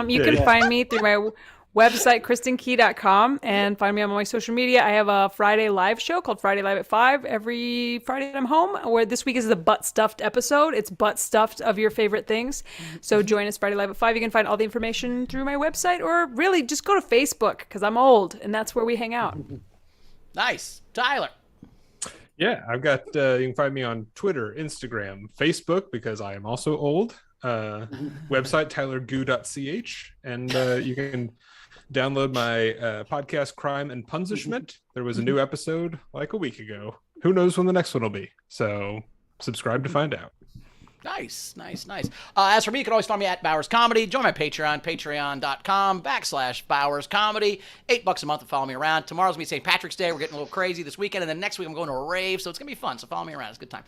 you can find me through my website, KristenKey.com, and find me on my social media. I have a Friday live show called Friday Live at 5 every Friday that I'm home, where this week is the butt stuffed episode. It's butt stuffed of your favorite things. So join us Friday Live at 5. You can find all the information through my website, or really just go to Facebook, because I'm old, and that's where we hang out. Nice. Tyler. Yeah, I've got, you can find me on Twitter, Instagram, Facebook, because I am also old. Website, tylergoo.ch. And you can download my podcast, Crime and Punishment. There was a new episode like a week ago. who knows when the next one will be? So subscribe to find out. Nice. As for me, you can always find me at Bowers Comedy. Join my Patreon, patreon.com/Bowers Comedy. $8 a month to follow me around. Tomorrow's gonna be St. Patrick's Day. We're getting a little crazy this weekend, and then next week I'm going to a rave, so it's gonna be fun. So follow me around. It's a good time.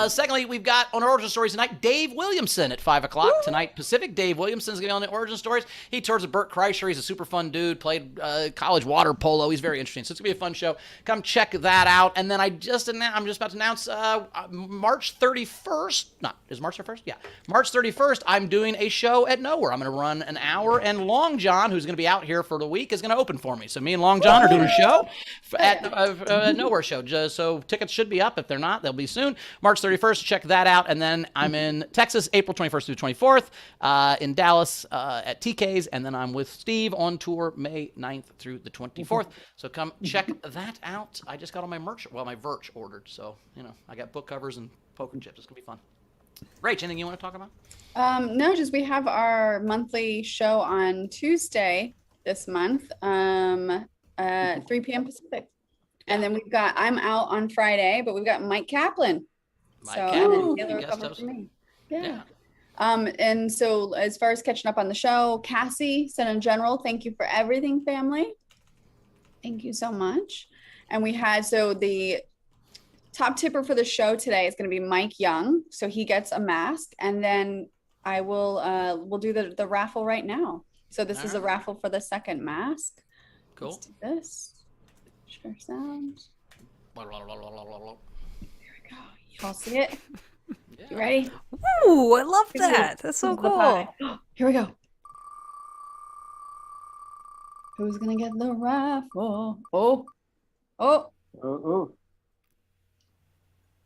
Secondly, we've got on Origin Stories tonight, Dave Williamson at 5 o'clock tonight Pacific. Dave Williamson's gonna be on the Origin Stories. He tours with Burt Kreischer. He's a super fun dude. Played college water polo. He's very interesting. So it's gonna be a fun show. Come check that out. And then I'm just about to announce March 31st. Is March 31st? Yeah. March 31st, I'm doing a show at Nowhere. I'm going to run an hour, and Long John, who's going to be out here for the week, is going to open for me. So me and Long John are doing a show at Nowhere show. So tickets should be up. If they're not, they'll be soon. March 31st, check that out. And then I'm in Texas, April 21st through 24th, in Dallas at TK's. And then I'm with Steve on tour May 9th through the 24th. So come check that out. I just got all my my Verch ordered. So, I got book covers and poker chips. It's going to be fun. Rach, anything you want to talk about? No, just we have our monthly show on Tuesday this month, 3 p.m. Pacific. And then I'm out on Friday, but we've got Mike Kaplan. And Taylor will cover for me. Yeah. And so as far as catching up on the show, Cassie said in general, thank you for everything, family. Thank you so much. And we had, the top tipper for the show today is going to be Mike Young. So he gets a mask, and then I will, we'll do the raffle right now. So this is a raffle for the second mask. Cool. Let's do this. Share sound. Here we go. You all see it? Yeah. You ready? Ooh, I love that. That's so cool. Here we go. Who's going to get the raffle? Oh.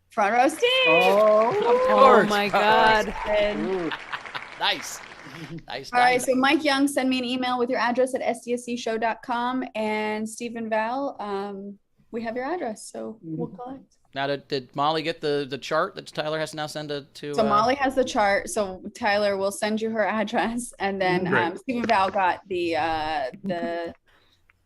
Front row Steve. Oh my God. Nice. All right, so Mike Young, send me an email with your address at sdscshow.com, and Stephen Val, we have your address, so we'll collect. Now, did Molly get the chart that Tyler has to now send to? So Molly has the chart, so Tyler will send you her address, and then Stephen Val got the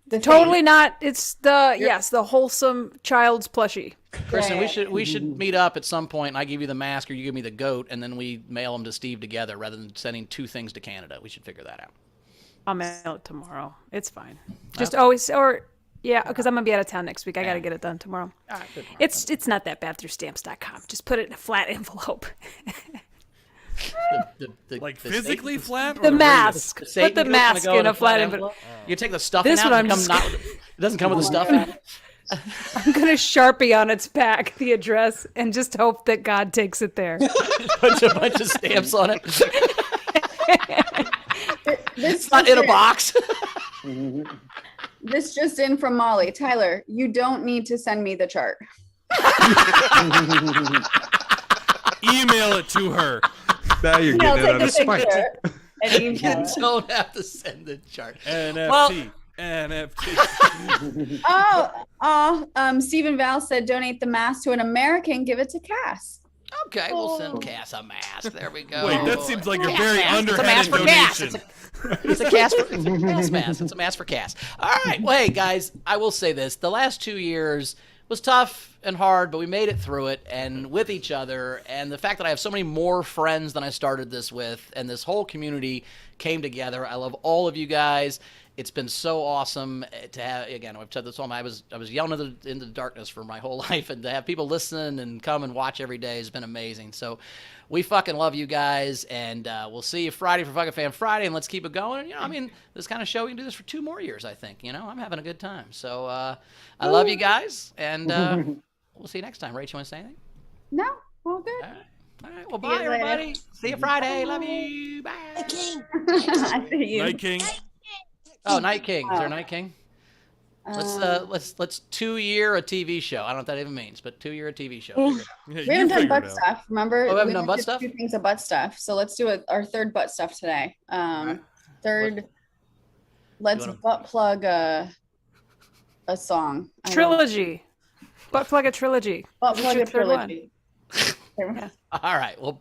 totally thing. Not. It's the wholesome child's plushie. Kristen, we should meet up at some point, and I give you the mask or you give me the goat, and then we mail them to Steve together rather than sending two things to Canada. We should figure that out. I'll mail it tomorrow. It's fine. Just always because I'm gonna be out of town next week. I got to get it done tomorrow. All right, it's not that bad through stamps.com. Just put it in a flat envelope. Physically flat? The mask. Put the mask in a flat envelope. You take the stuffing out. It doesn't come with the stuffing. I'm going to Sharpie on its back the address and just hope that God takes it there. Put a bunch of stamps on it. It's not in a box. This just in from Molly. Tyler, you don't need to send me the chart. Email it to her. Now you're getting it out of spite. You don't have to send the chart. NFT. Stephen Val said donate the mask to an American, give it to Cass. Okay, we'll send Cass a mask. There we go. Wait, that seems like a very underhanded donation. It's a Cass mask. It's a mask for Cass. All right. Well, hey, guys, I will say this. The last 2 years was tough and hard, but we made it through it, and with each other. And the fact that I have so many more friends than I started this with, and this whole community came together. I love all of you guys. It's been so awesome to have, again, I've said this all, I was yelling into the darkness for my whole life, and to have people listen and come and watch every day has been amazing. So we fucking love you guys, and we'll see you Friday for Fucking Fan Friday, and let's keep it going. And, this kind of show, we can do this for 2 more years, I think. I'm having a good time. So I love you guys, and we'll see you next time. Rach, you want to say anything? No, all good. All right. Well, bye, everybody. See you Friday. Love you. Bye. I see you. Night King. Oh, Night King. Is there a Night King? Let's 2 year a TV show. I don't know what that even means, but 2 year a TV show. We haven't done butt stuff. Remember? Oh, we haven't done butt stuff? 2 things of butt stuff. So let's do our third butt stuff today. Third. Let's butt plug a song. Trilogy. Butt plug a trilogy. Butt plug a trilogy. All right. We'll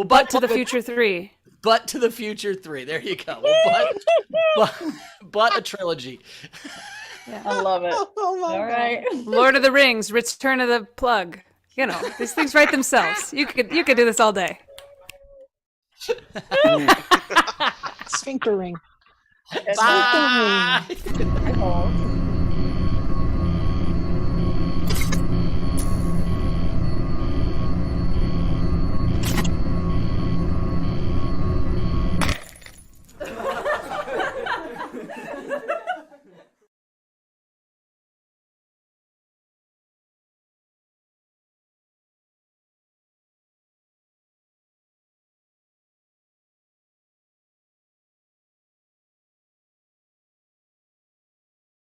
butt to the future 3. Butt to the future 3. There you go. Butt a trilogy. I love it. Oh my All right. Lord of the Rings, Return of the Plug. You know, these things write themselves. You could do this all day. Sphincter ring. Bye. Sphincter ring.